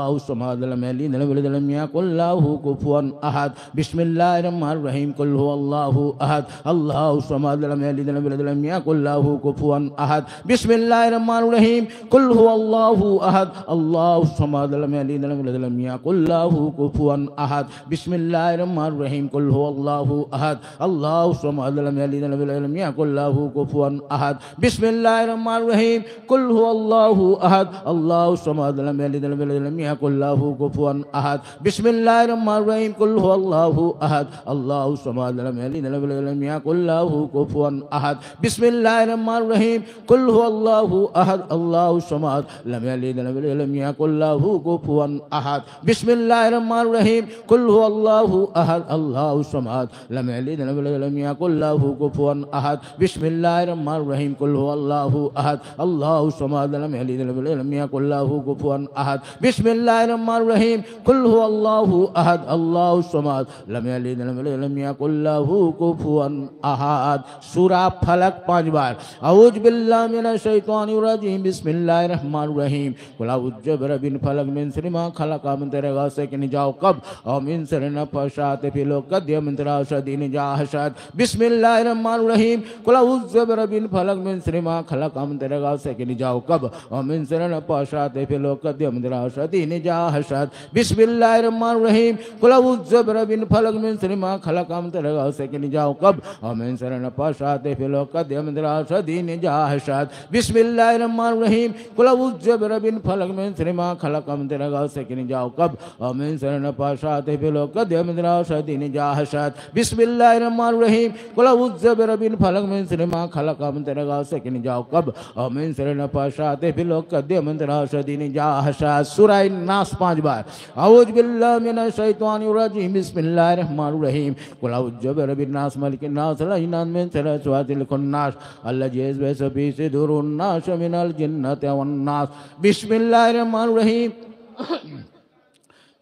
अल्लाहुस समद लम यलिद वलम यूलद वलम यकुल लहू कुफुवन अहद बिस्मिल्लाहिर रहमानिर रहीम कुल हुवल्लाहु अहद अल्लाहुस समद लम यलिद वलम यूलद वलम यकुल लहू कुफुवन अहद बिस्मिल्लाहिर रहमानिर रहीम कुल हुवल्लाहु अहद अल्लाहुस समद लम यलिद वलम यूलद वलम यकुल लहू कुफुवन अहद बिस्मिल्लाहिर रहमानिर रहीम कुल हुवल्लाहु अहद अल्लाहुस समद लम यलिद वलम यूलद वलम यकुल लहू कुफुवन अहद बिस्मिल्लाहिर रहमानिर रहीम कुल हुवल्लाहु अहद अल्लाहुस समद लम यलिद वलम यूलद वलम यकुल लहू कुफुवन अहद बिस्मिल्लाहिर रहमानिर रहीम कुल हुवल्लाहु अहद अल्लाहुस समद लम यलिद वलम यूलद वलम यकुल लहू कुफुवन अहद बिस्मिल्लाहिर रहमानिर रहीम कुल हुवल्लाहु अहद अल्लाहुस समद लम यलिद वलम यूलद वलम यकुल लहू कुफुवन अहद बिस्मिल्लाहिर रहमानिर रहीम कुल हुवल्लाहु अहद अल्लाहुस समद लम यलिद वलम यूलद वलम यकुल लहू कुफुवन अहद बिस्मिल्लाहिर रहमानिर रहीम कुल हुवल्लाहु अहद अल्लाहुस समद लम यलिद वलम यकुल लहू कुफुवन अहद बिस्मिल्लाहिर रहमानिर रहीम कुल हुवल्लाहु अहद अल्लाहुस समद लम यलिद वलम यकुल लहू कुफुवन अहद सूरा फलक 5 बार औज़ु बिल्लाहि मिनश शैतानिर रजीम बिस्मिल्लाहिर रहमानिर रहीम कुल औज़ु बिरब्बिल फलक मिन शर्रि मा खलक मिन शर्रि गासिकिन इज़ा वक़ब और मिन शर्रि नफ़्फ़ासाति फ़िल उक़द मिन शर्रि हासिदिन इज़ा हसद बिस्मिल्लाहिर रहमानिर रहीम कुल औज़ु बिरब्बिल फलक मिन शर्रि मा खलक मिन शर्रि गासिकिन इज़ा वक़ब और मिन शर्रि नफ़्फ़ासाति फ़िल उक़द मिन शर्रि हासिदिन इज़ा हसद बिस्मिल्लाहिर रहमानिर रहीम कुल औज़ु बिरब्बिल फलक मिन शर्रि मा खलक मिन शर्रि गासिकिन इज़ा वक़ब और मिन शर्रि नफ़्फ़ासाति फ़िल उक़द मिन शर्रि हासिदिन इज़ा हसद बिस्मिल्लाहिर रहमानिर रहीम कुल औज़ु बिरब्बिल फलक मिन शर्रि मा खलक मिन शर्रि गासिकिन इज़ा वक़ब और मिन शर्रि नफ़्फ़ासाति फ़िल उक़द मिन शर्रि हासिदिन इज़ा हसद बिस्मिल्लाहिर रहमानिर रहीम कुल औज़ु बिरब्बिल फलक मिन शर्रि मा खलक मिन शर्रि गासिकिन इज़ा वक़ब और मिन शर्रि फाशात फिल कद्यम तराशदीन जाहशा सूरह नास 5 बार। औज़ु बिल्लाहि मिनश शैतानिर रजीम बिस्मिल्लाहिर रहमानिर रहीम कुल औज़ु बिरब्बिन नास मलिकिन नास इलाहिन नास मिन शर्रिल वसवासिल खन्नास अल्लज़ी युवस्विसु फी सुदूरिन नास मिनल जिन्नति वन नास बिस्मिल्लाहिर रहमानिर रहीम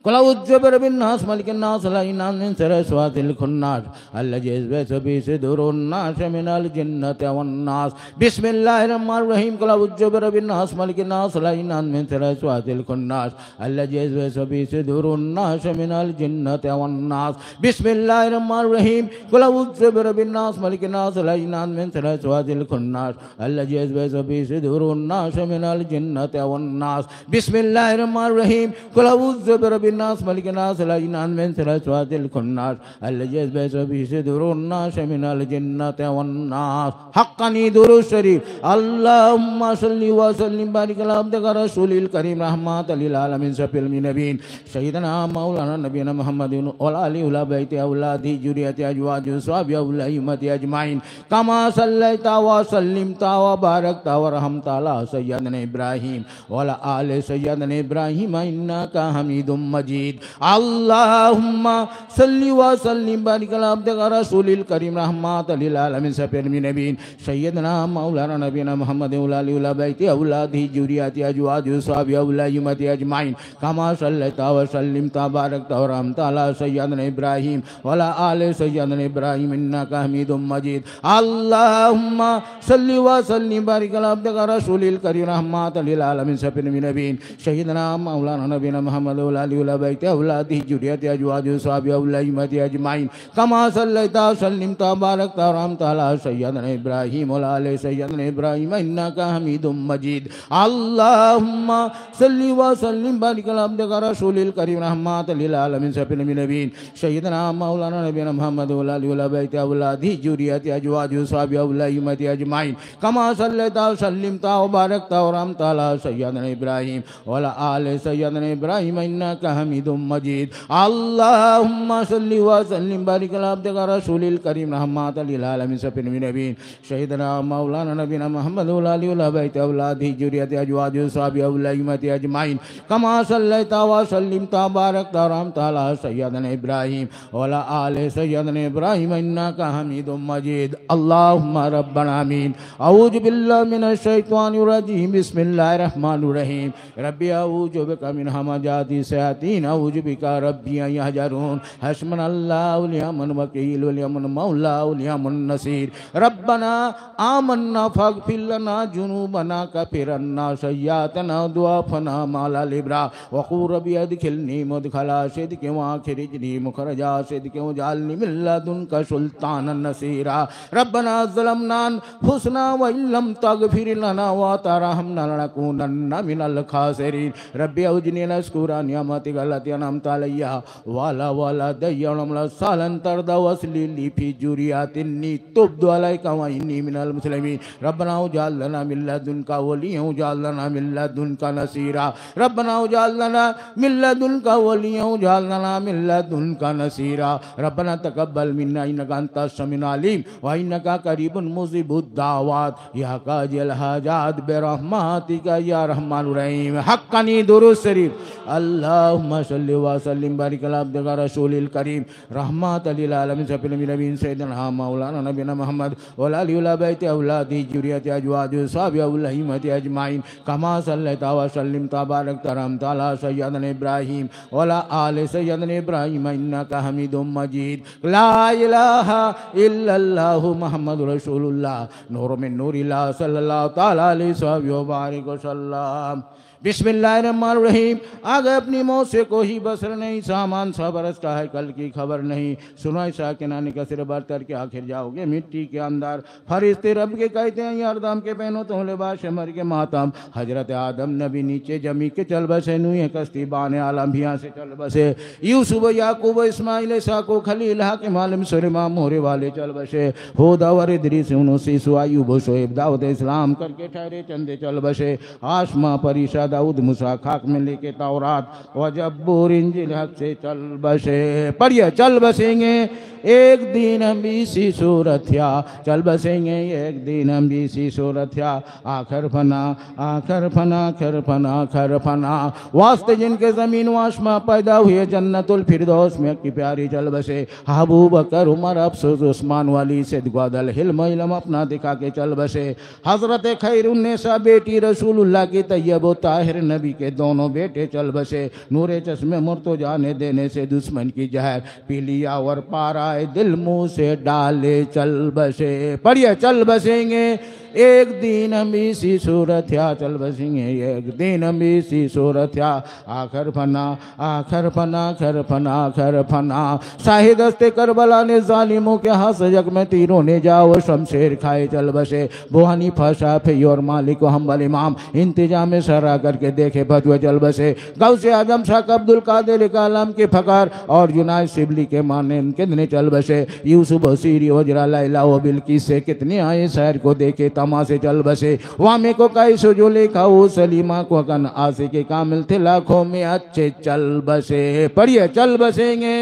कुल औज़ु बिरब्बिन नास मलिकिन नास इलाहिन नास मिन शर्रिल वसवासिल खन्नास अल्लज़ी युवस्विसु फी सुदूरिन नास मिनल जिन्नति वन नास बिस्मिल्लाहिर रहमानिर रहीम कुल औज़ु बिरब्बिन नास मलिकिन नास इलाहिन नास मिन शर्रिल वसवासिल खन्नास अल्लज़ी युवस्विसु फी सुदूरिन नास मिनल जिन्नति वन नास बिस्मिल्लाहिर रहमानिर रहीम कुल औज़ु बिरब्बिन नास मलिकिन नास इलाहिन नास मिन शर्रिल वसवासिल खन्नास अल्लज़ी युवस्विसु फी सुदूरिन नास मिनल जिन्नति वन नास बिस्मिल्लाहिर रहमानिर रहीम कुल औज़ु बिरब्बिन नास मलिकिन नास इलाहिन नास मिन शर्रिल वसवासिल खन्नास अल्लज़ी युवस्विसु फी सुदूरिन नास मिनल जिन्नति वन नास हक्कानी दुरूद शरीफ अल्लाहुम्मा सल्लि व सल्लिम बारिक अला अब्दिका रसूलिल करीम रहमतल लिल आलमीन शफील नबीन सय्यदना मौलाना नबीना मुहम्मदिन व आलिहि व बैति औलादी जुरियति अजवाजि स्वहाबी व उम्मती अजमाइन कमा सल्लैता व सल्लिमता व बारकता व रहमता अला सय्यदना इब्राहीम व अला आलि सय्यदना इब्राहीम इन्नका हमीदुम मजीद अल्लाहुम्मा सल्लि व सल्लिम बारिक अला अब्दिका रसूलिल करीम रहमतल लिल आलमीन शफील नबीन सय्यदना मौलाना नबीना मुहम्मदिन व आलिहि व बैति औलादी जुरियति अजवाजि स्वहाबी व उम्मती अजमाइन कमा सल्लैता व सल्लिमता बारकता व रहमता अला सय्यदना इब्राहीम व अला आलि सय्यदना इब्राहीम इन्नका हमीदुम मजीद अल्लाहुम्मा सल्लि व सल्लिम बारिक अला अब्दिका रसूलिल करीम रहमतल लिल आलमीन शफील नबीन सय्यदना मौलाना नबीना मुहम्मद व आलिहि व बैति औलादी जुरियति अजवाजि स्वहाबी व उम्मती अजमाइन कमा सल्लैता व सल्लिमता बारकता व रहमता अला सय्यदना इब्राहीम व अला आलि सय्यदना इब्राहीम इन्नका हमीदुम मजीद अल्लाहुम्मा सल्लि व सल्लिम बारिक अला अब्दिका रसूलिल करीम रहमतल लिल आलमीन शफील नबीन सय्यदना मौलाना नबीना मुहम्मद व आलिहि व बैति औलादी जुरियति अजवाजि स्वहाबी व उम्मती अजमाइन कमा सल्लैता व सल्लिमता व बारकता व रहमता अला सय्यदना इब्राहीम व अला आलि सय्यदना इब्राहीम इन्नका हमीदुम मजीद अल्लाहुम्मा सल्लि व सल्लिम बारिक अला अब्दिका रसूलिल करीम रहमतल लिल आलमीन शफील नबीन सय्यदना मौलाना नबीना मुहम्मद व आलिहि व बैति औलादी जुरियति अजवाजि स्वहाबी व उम्मती अजमाइन कमा सल्लैता व सल्लिमता बारकता व रहमता अला सय्यदना इब्राहीम व अला आलि सय्यदना इब्राहीम इन्नका हमीदुम मजीद अल्लाहुम्मा रब्बना आमीन औज़ु बिल्लाहि मिनश शैतानिर रजीम बिस्मिल्लाहिर रहमानिर रहीम रब्बी औज़ु बिका मिन हमाजाति शयातीन औज़ु बिका रब्बी अन यहज़ुरून हस्बुनल्लाहु व निअमल वकील व निअमल मौला व निअमन नसीर रब्बना आमन्ना फगफिर लना जुनूबना कफ़िर अन्ना सय्यातना दुआफना माला लिब्रा वक़ूर रब्बी अदखिलनी मुदखला सिद्क़िन व अख़रिजनी मुख़रजा सिद्क़िन वजअलनी मिन लदुनका सुल्तानन नसीरा रब्बना ज़लमना अनफुसना व इल्लम तग़फिर लना व तरहमना लनकूनन्ना मिनल ख़ासिरीन रब्बी औज़िनी अन अश्कुरा निअमतिक अल्लती अनअमता अलैया व अला वलदैया व अमला सालन तरदा वस्लि ली फी ज़ुर्रिय्यती तुब अलैका व इन्नी मिनल मुस्लिमीन रब्बना वजअल लना मिन लदुनका वलिय्यन वजअल लना मिन लदुनका नसीरा रब्बना वजअल लना मिन लदुनका वलिय्यन वजअल लना मिन लदुनका नसीरा रब्बना तक़ब्बल मिन्ना इन्नका अंतस समीउल अलीम व इन्नका करीबुन मुजीबुद दावात या काज़िल हाजात बिरहमतिका या रहमानुर रहीम हक्कानी दुरूद शरीफ अल्लाहुम्मा सल्लि व सल्लिम बारिक अला अब्दिका रसूलिल करीम रहमतल लिल आलमीन शफील नबीन सय्यदना मौलाना नबीना मुहम्मद व आलिहि व बैति औलादी जुरियति अजवाजि स्वहाबी व उम्मती अजमाइन कमा सल्लैता व सल्लिमता बारकता रहमता अला सय्यदना इब्राहीम व अला आलि सय्यदना इब्राहीम इन्नका हमीदुम मजीद ला इलाहा इल्लल्लाहु मुहम्मदुर रसूलुल्लाह नूर मिन नूरिल्लाह सल्लल्लाहु तआला अलैहि व बारिक वसल्लम बिस्मिल्लाहिर्रहमानिर्रहीम आगे अपनी मौत से कोई बसर नहीं सामान सा बरसता है कल की खबर नहीं सुनो ऐसा के नानी का सिर बरतर के आखिर जाओगे मिट्टी के अंदर फरिश्ते रब के कहते हैं यार दाम के पहनो तो लिबास मर के मातम हजरत आदम नबी नीचे जमी के चल बसे नुए कश्ती बाने आलम भिया से चल बसे यूसुफ याकूब इस्माइल साको खलील के मालूम सुरमा मोहरे वाले चल बसे होदा वर इदरीस यूनुस ईसा अय्यूब शोएब दाऊद इस्लाम करके ठहरे चंदे चल बसे आसमां परिशा दाऊद मूसा खाक में लेके तौरात व जब्बूर इंजिल हक से चल बसे। पढ़िए चल बसेंगे एक दिन हम इसी सूरत या, चल बसेंगे एक दिन हम इसी सूरत या। आखिर फना आखिर फना खर फना खर फना वास्ते जिनके ज़मीन वाशमा पैदा हुए जन्नतुल फिरदौस में की प्यारी चल बसे। अबू बकर उमर अफसोस उस्मान वाली से ग्वादल हिल्म इल्म अपना दिखा के चल बसे। हज़रत खैरुन्निसा बेटी रसूलुल्लाह की तैयब ताहिर नबी के दोनों बेटे चल बसे। नूरे चश्मे मुर्तो जाने देने से दुश्मन की जहर पी लिया और पारा दिल मुंह से डाले चल बसे। पढ़िए चल बसेंगे एक दिन हम इसी सूरत या, चल बसेंगे एक दिन हम इसी सूरत या। आखिर फना आखिर फना खर फना खर फना शाहिद दस्ते करबला ने जालिमों के हाथ से जग में तीरों ने जाओ शमशेर खाए चल बसे। बो हनीफा शाफी और मालिक हम्बल इमाम इंतजाम सरा करके देखे भदवे चल बसे। गौसे आजम शाह अब्दुल कादिर कालम के फकार और जुनायद शिबली के माने कितने चल बसे। यूसुफ सीरी वजरा लैला व बिल्किस से कितने आए शहर को देखे तमा से चल बसे। वामे को कैसो जो लेखा वो सलीमा को कन आसे के कामिल थे लाखों में अच्छे चल बसे। पढ़िए चल बसेंगे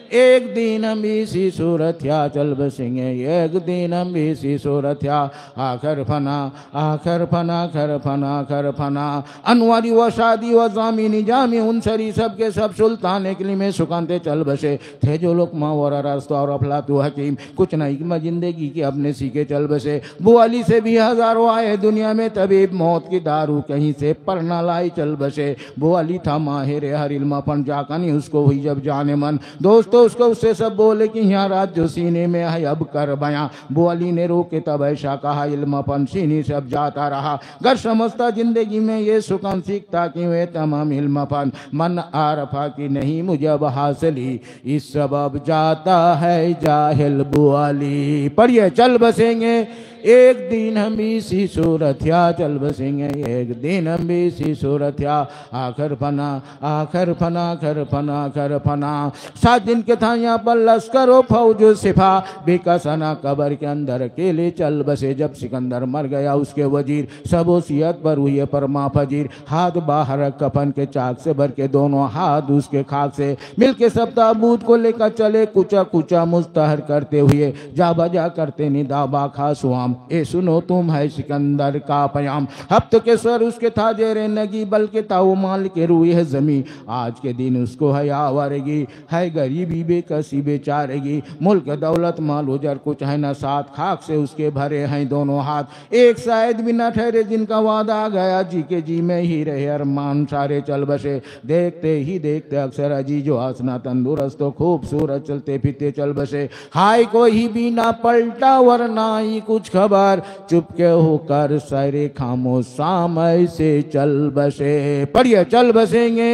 एक दिन हम इसी सूरत या, चल बसेंगे एक दिन हम इसी सूरत या। आखिर फना आखिर फना खर फना खर फना अनवारी व शादी व जामिनी जामी उनसरी सब के सब सुल्तान एकली में सुकानते चल बसे थे जो लोग माँ और रास्ता और अफलातु हकीम कुछ नहीं जिंदगी के अपने सीखे चल बसे। बुआली से भी हजारों आए दुनिया में तबीब मौत की दारू कहीं से पर न लाई चल बसे। बुआली था माहिर हर इल्म अपन जाकानी उसको हुई जब जाने मन दोस्तों उसको उससे सब बोले कि यहाँ रात जो सीने में है अब कर बयां। बुआली ने रोके तब ऐसा कहा इल्म अपन सीने सब जाता रहा। घर समझता जिंदगी में ये सुकन सीखता कि वे तमाम इल्म अपन मन आरफा की नहीं मुझे अब हासिली इस सबब जाता है जाहिल बुआली। पढ़िए चल बसेंगे एक दिन हम इसी सूरत या, चल बसेंगे एक दिन हम इसी सूरत या। आखिर फना आखिर फना खर फना खर फना 7 दिन के था यहाँ पर लश्कर व फौज सिफा बेकसना कबर के अंदर अकेले चल बसे। जब सिकंदर मर गया उसके वजीर सब वसीयत पर हुए परमा फजीर। हाथ बाहर कफन के चाक से भर के दोनों हाथ उसके खाक से मिलके सब ताबूत को लेकर चले कुचा कुचा मुस्तहर करते हुए जा बजा करते निदाबा खासुआम। ए सुनो तुम है सिकंदर का पयाम हफ्त के स्वर उसके था जेरे नगी बल्कि ताऊ माल के रूए है जमी। आज के दिन उसको है आवारगी है गरीबी बेकसी बेचारेगी मुल्क दौलत माल उजर कुछ है न साथ खाक से उसके भरे हैं दोनों हाथ। एक शायद भी न ठहरे जिनका वादा आ गया जी के जी में ही रहे अरमान सारे चल बसे। देखते ही देखते अक्सर अजी जो हंसना तंदुरुस्त तो खूबसूरत चलते फिरते चल बसे। हाय कोई भी ना पलटा वरना ही कुछ खबर चुपके होकर सारे खामोशाम ऐसे चल बसे। पढ़िए चल बसेंगे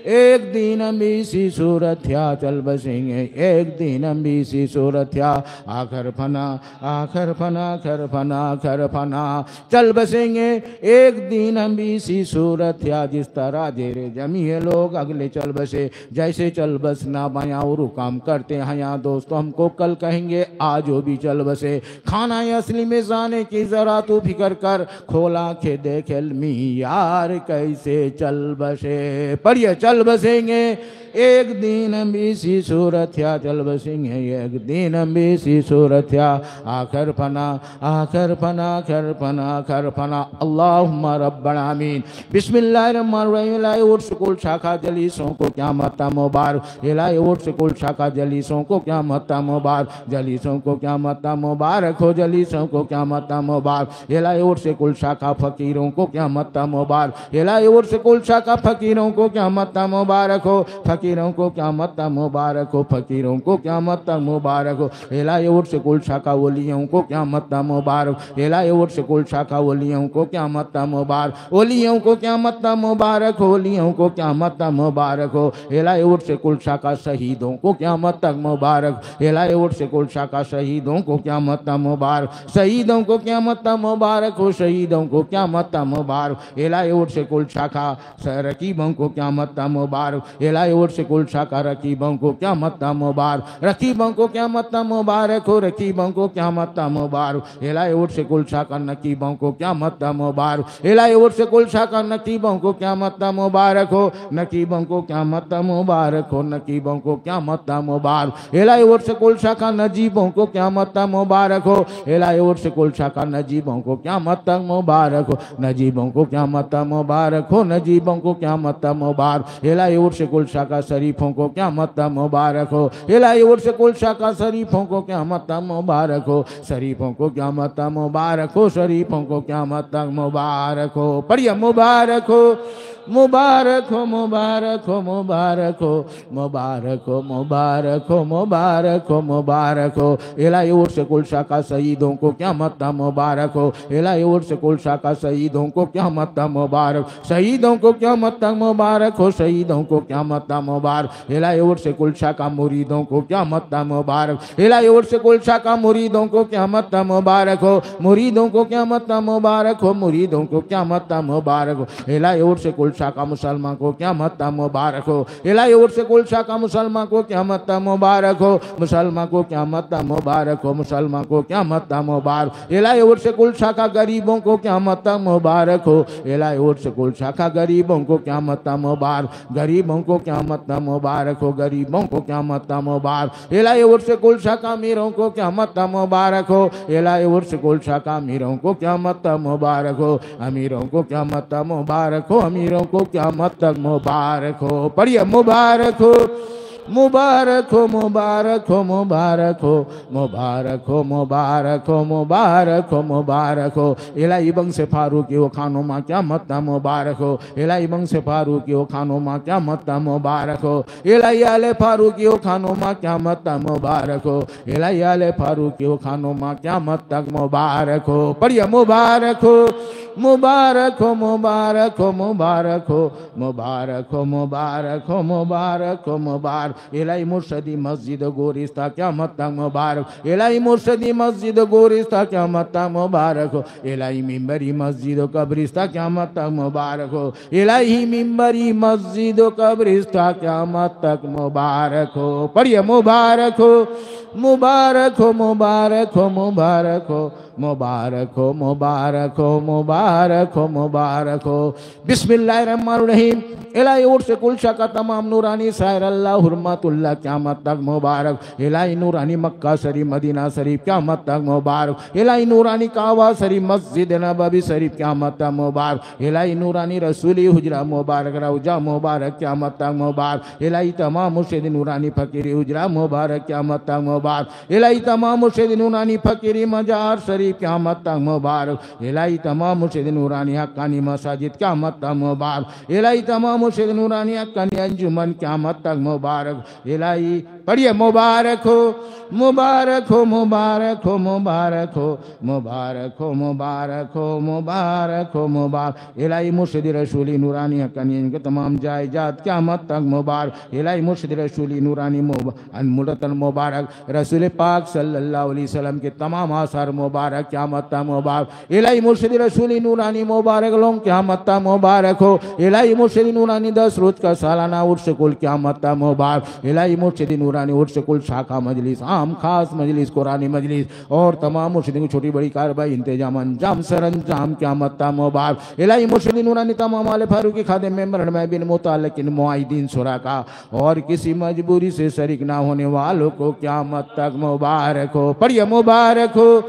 एक दिन हम इसी सूरत या, चल बसेंगे एक दिन हम इसी सूरत या। आखिर फना आखिर फना खर फना खर फना चल बसेंगे एक दिन हम इसी सूरत या। जिस तरह जेरे जमीए लोग अगले चल बसे जैसे चल बसना बया और काम करते हैं यहाँ दोस्तों हमको कल कहेंगे आज वो भी चल बसे। खाना असली में जाने की जरा तू फिक्र कर खोला के देख इल्मी यार कैसे चल बसे। पढ़िए चल बसेंगे एक दिन हम इसी सूरत या, चल बसेंगे एक दिन हम इसी सूरत या। आखिर फना आखिर फना खर फना खर फना अल्लाहुम्मा रब्बल आमीन। बिस्मिल्लाहिर्रहमानिर्रहीम। इलाही उठ स्कूल शाखा जलीसों को क्या मत्ता मुबारक। इलाही उठ स्कूल शाखा जलीसों को क्या मत्ता मुबारक। जलीसों को क्या मत्ता मुबारक हो जलीसों को क्या मत्ता मुबारक। इलाही उठ स्कूल शाखा फकीरों को क्या मत्ता मुबारक। इलाही उठ स्कूल शाखा फकीरों को क्या मत्ता मुबारक हो फकीरों को क्या मत्ता मुबारक हो फकीरों को क्या मत्ता मुबारक हो। इलाही उठ स्कूल शाखा वलियों को क्या मत्ता मुबारक। इलाही उठ स्कूल शाखा वलियों को क्या मत्ता मुबारक। वलियों को क्या मत्ता मुबारक हो वलियों को क्या मत्ता मुबारक हो। इलाही उठ स्कूल शाखा शहीदों को क्या मत्ता मुबारक। इलाही उठ स्कूल शाखा शहीदों को क्या मत्ता मुबारक। शहीदों को क्या मत्ता मुबारक हो शहीदों को क्या मत्ता मुबारक। इलाही उठ स्कूल शाखा रकीबों को क्या मत्ता मुबारक। इलाही उठ उर्स कुल शाखा रकीबों को क्या मत्ता मुबारक, रकीबों को क्या मत्ता मुबारक हो, रकीबों को क्या मत्ता मुबारक, इलाही उर्स कुल शाखा नकीबों को क्या मत्ता मुबारक, इलाही उर्स कुल शाखा नकीबों को क्या मत्ता मुबारक हो, नकीबों को क्या मत्ता मुबारक हो, नकीबों को क्या मत्ता मुबारक, इलाही उर्स कुल शाखा नजीबों को क्या मत्ता मुबारक हो, इलाही उर्स कुल शाखा नजीबों को क्या मत्ता मुबारक हो, नजीबों को क्या मत्ता मुबारक हो, नजीबों को क्या मत्ता मुबारक, इलाही उर्स कुल शाखा शरीफों को क्या मत्ता मुबारक हो, इलाही उर्स कुल शाखा शरीफों को क्या मत्ता मुबारक हो, शरीफों को क्या मत्ता मुबारक हो, शरीफों को क्या मत्ता मुबारक हो, पढ़िए मुबारक हो, मुबारक हो, मुबारक हो, मुबारक हो, मुबारक हो, मुबारक हो, मुबारक हो, मुबारक हो, इलाही उर्स कुल शाखा शहीदों को क्या मत्ता मुबारक हो, इलाही उर्स कुल शाखा शहीदों को क्या मत्ता मुबारक, शहीदों को क्या मत्ता मुबारक हो, शहीदों को क्या मत्ता मुबारक, इलाही उर्स कुल शाखा मुरीदों को क्या मत्ता मुबारक, इलाही उर्स कुल शाखा मुरीदों को क्या मत्ता मुबारक हो, मुरीदों को क्या मत्ता मुबारक हो, मुरीदों को क्या मत्ता मुबारक हो, इलाही उर्स कुल शाखा मुसलमान को क्या मत्ता मुबारक हो, इलाही उर्स कुल शाखा मुसलमान को क्या मत्ता मुबारक हो, मुसलमान को क्या मत्ता मुबारक हो, मुसलमान को क्या मत्ता मुबारक, इलाही उर्स कुल शाखा गरीबों को क्या मत्ता मुबारक हो, इलाही उर्स कुल शाखा गरीबों को क्या मत्ता मुबारक, गरीबों को क्या मत्ता मुबारक हो, गरीबों को क्या मत्ता मुबारक, इलाही उर्स कुल शाखा अमीरों को क्या मत्ता मुबारक हो, इलाही उर्स कुल शाखा अमीरों को क्या मत्ता मुबारक हो, अमीरों को क्या मत्ता मुबारक हो, अमीरों को क्या मत्ता मुबारक हो, पढ़िए मुबारक हो, मुबारक हो, मुबारक हो, मुबारक हो, मुबारक हो, मुबारक हो, मुबारक हो, मुबारक हो, इलाही बंग से फारूकी वो खानो माँ क्या मत्ता मुबारक हो, इलाही बंग से फारूकी वो खानो माँ क्या मत्ता मुबारक हो, इलाही आले फारूकी वो खानो माँ क्या मत्ता मुबारक हो, इलाही आले फारूकी वो खानो माँ क्या मत्ता मुबारक हो, पढ़िए मुबारक हो, मुबारक हो, मुबारक हो, मुबारक हो, मुबारक हो, मुबारक हो, मुबारक हो, मुबारक, इलाही मुर्शदी मस्जिद गोरिस्ता क्या मत्ता मुबारक, इलाही मुर्शदी मस्जिद गोरिस्ता क्या मत्ता मुबारक हो, इलाही मिंबरी मस्जिद कब्रिस्ता क्या मत्ता मुबारक हो, इलाही मिंबरी मस्जिद कब्रिस्ता क्या मत्ता मुबारक हो, पढ़िए मुबारक हो, मुबारक हो, मुबारक हो, मुबारक हो, मुबारक हो, मुबारक हो, मुबारक हो, मुबारक हो, बिस्मिल्लाहिर्रहमानिर्रहीम, इलाही उर्स कुल शाखा तमाम नूरानी सायर अल्लाह हुर्मतुल्लाह क़यामत तक मुबारक, इलाही नूरानी मक्का शरीफ मदीना शरीफ क़यामत तक मुबारक, इलाही नूरानी काबा शरीफ मस्जिद नबवी शरीफ क़यामत तक मुबारक, इलाही नूरानी रसूली हुजरा मुबारक रौजा मुबारक क़यामत तक मुबारक, इलाही तमाम मुर्शिद नूरानी फ़कीरी हुजरा मुबारक क़यामत तक मुबारक, इलाही तमाम मुर्शिद नूरानी फ़कीरी मजार शरीफ क़यामत तक मुबारक, इलाही तमाम मुर्शिद नूरानी हक्कानी मसाजिद क़यामत तक मुबारक, इलाही तमाम मुर्शिद नूरानी हक्कानी अंजुमन क़यामत तक मुबारक, इलाही पढ़िए मुबारक हो, मुबारक हो, मुबारक हो, मुबारक हो, मुबारक हो, मुबारक हो, मुबारक हो, मुबारक, इलाही मुर्शिद रसूली नूरानी हक्कानी इनके तमाम जायजात क़यामत तक मुबारक, इलाही मुर्शिद रसूली नूरानी अनमुरतन मुबारक, रसूल पाक सल्लल्लाहु अलैहि वसल्लम के तमाम आसार मुबारक क़यामत तक मुबारक, इलाही मुर्शिद रसूली नूरानी मुबारक लोग क़यामत तक मुबारक हो, इलाही मुर्शिद नूरानी 10 रोज का सालाना उर्स कुल क़यामत तक मुबारक, इलाही मुर्शिद नूरानी उर्स कुल शाखा मजलिस आम खास मजलिस कुरानी मजलिस और तमाम मुर्शिदों की छोटी बड़ी कार्रवाई इंतजाम अंजाम सरंजाम क़यामत तक मुबारक, इलाही मुर्शिद नूरानी तमाम आले फारूकी खादिम मेंबर में बिन मुताल्लिकिन मुआहिदीन शुराका और किसी मजबूरी से शरीक ना होने वालों को क़यामत तक मुबारक हो, पढ़िए मुबारक हो,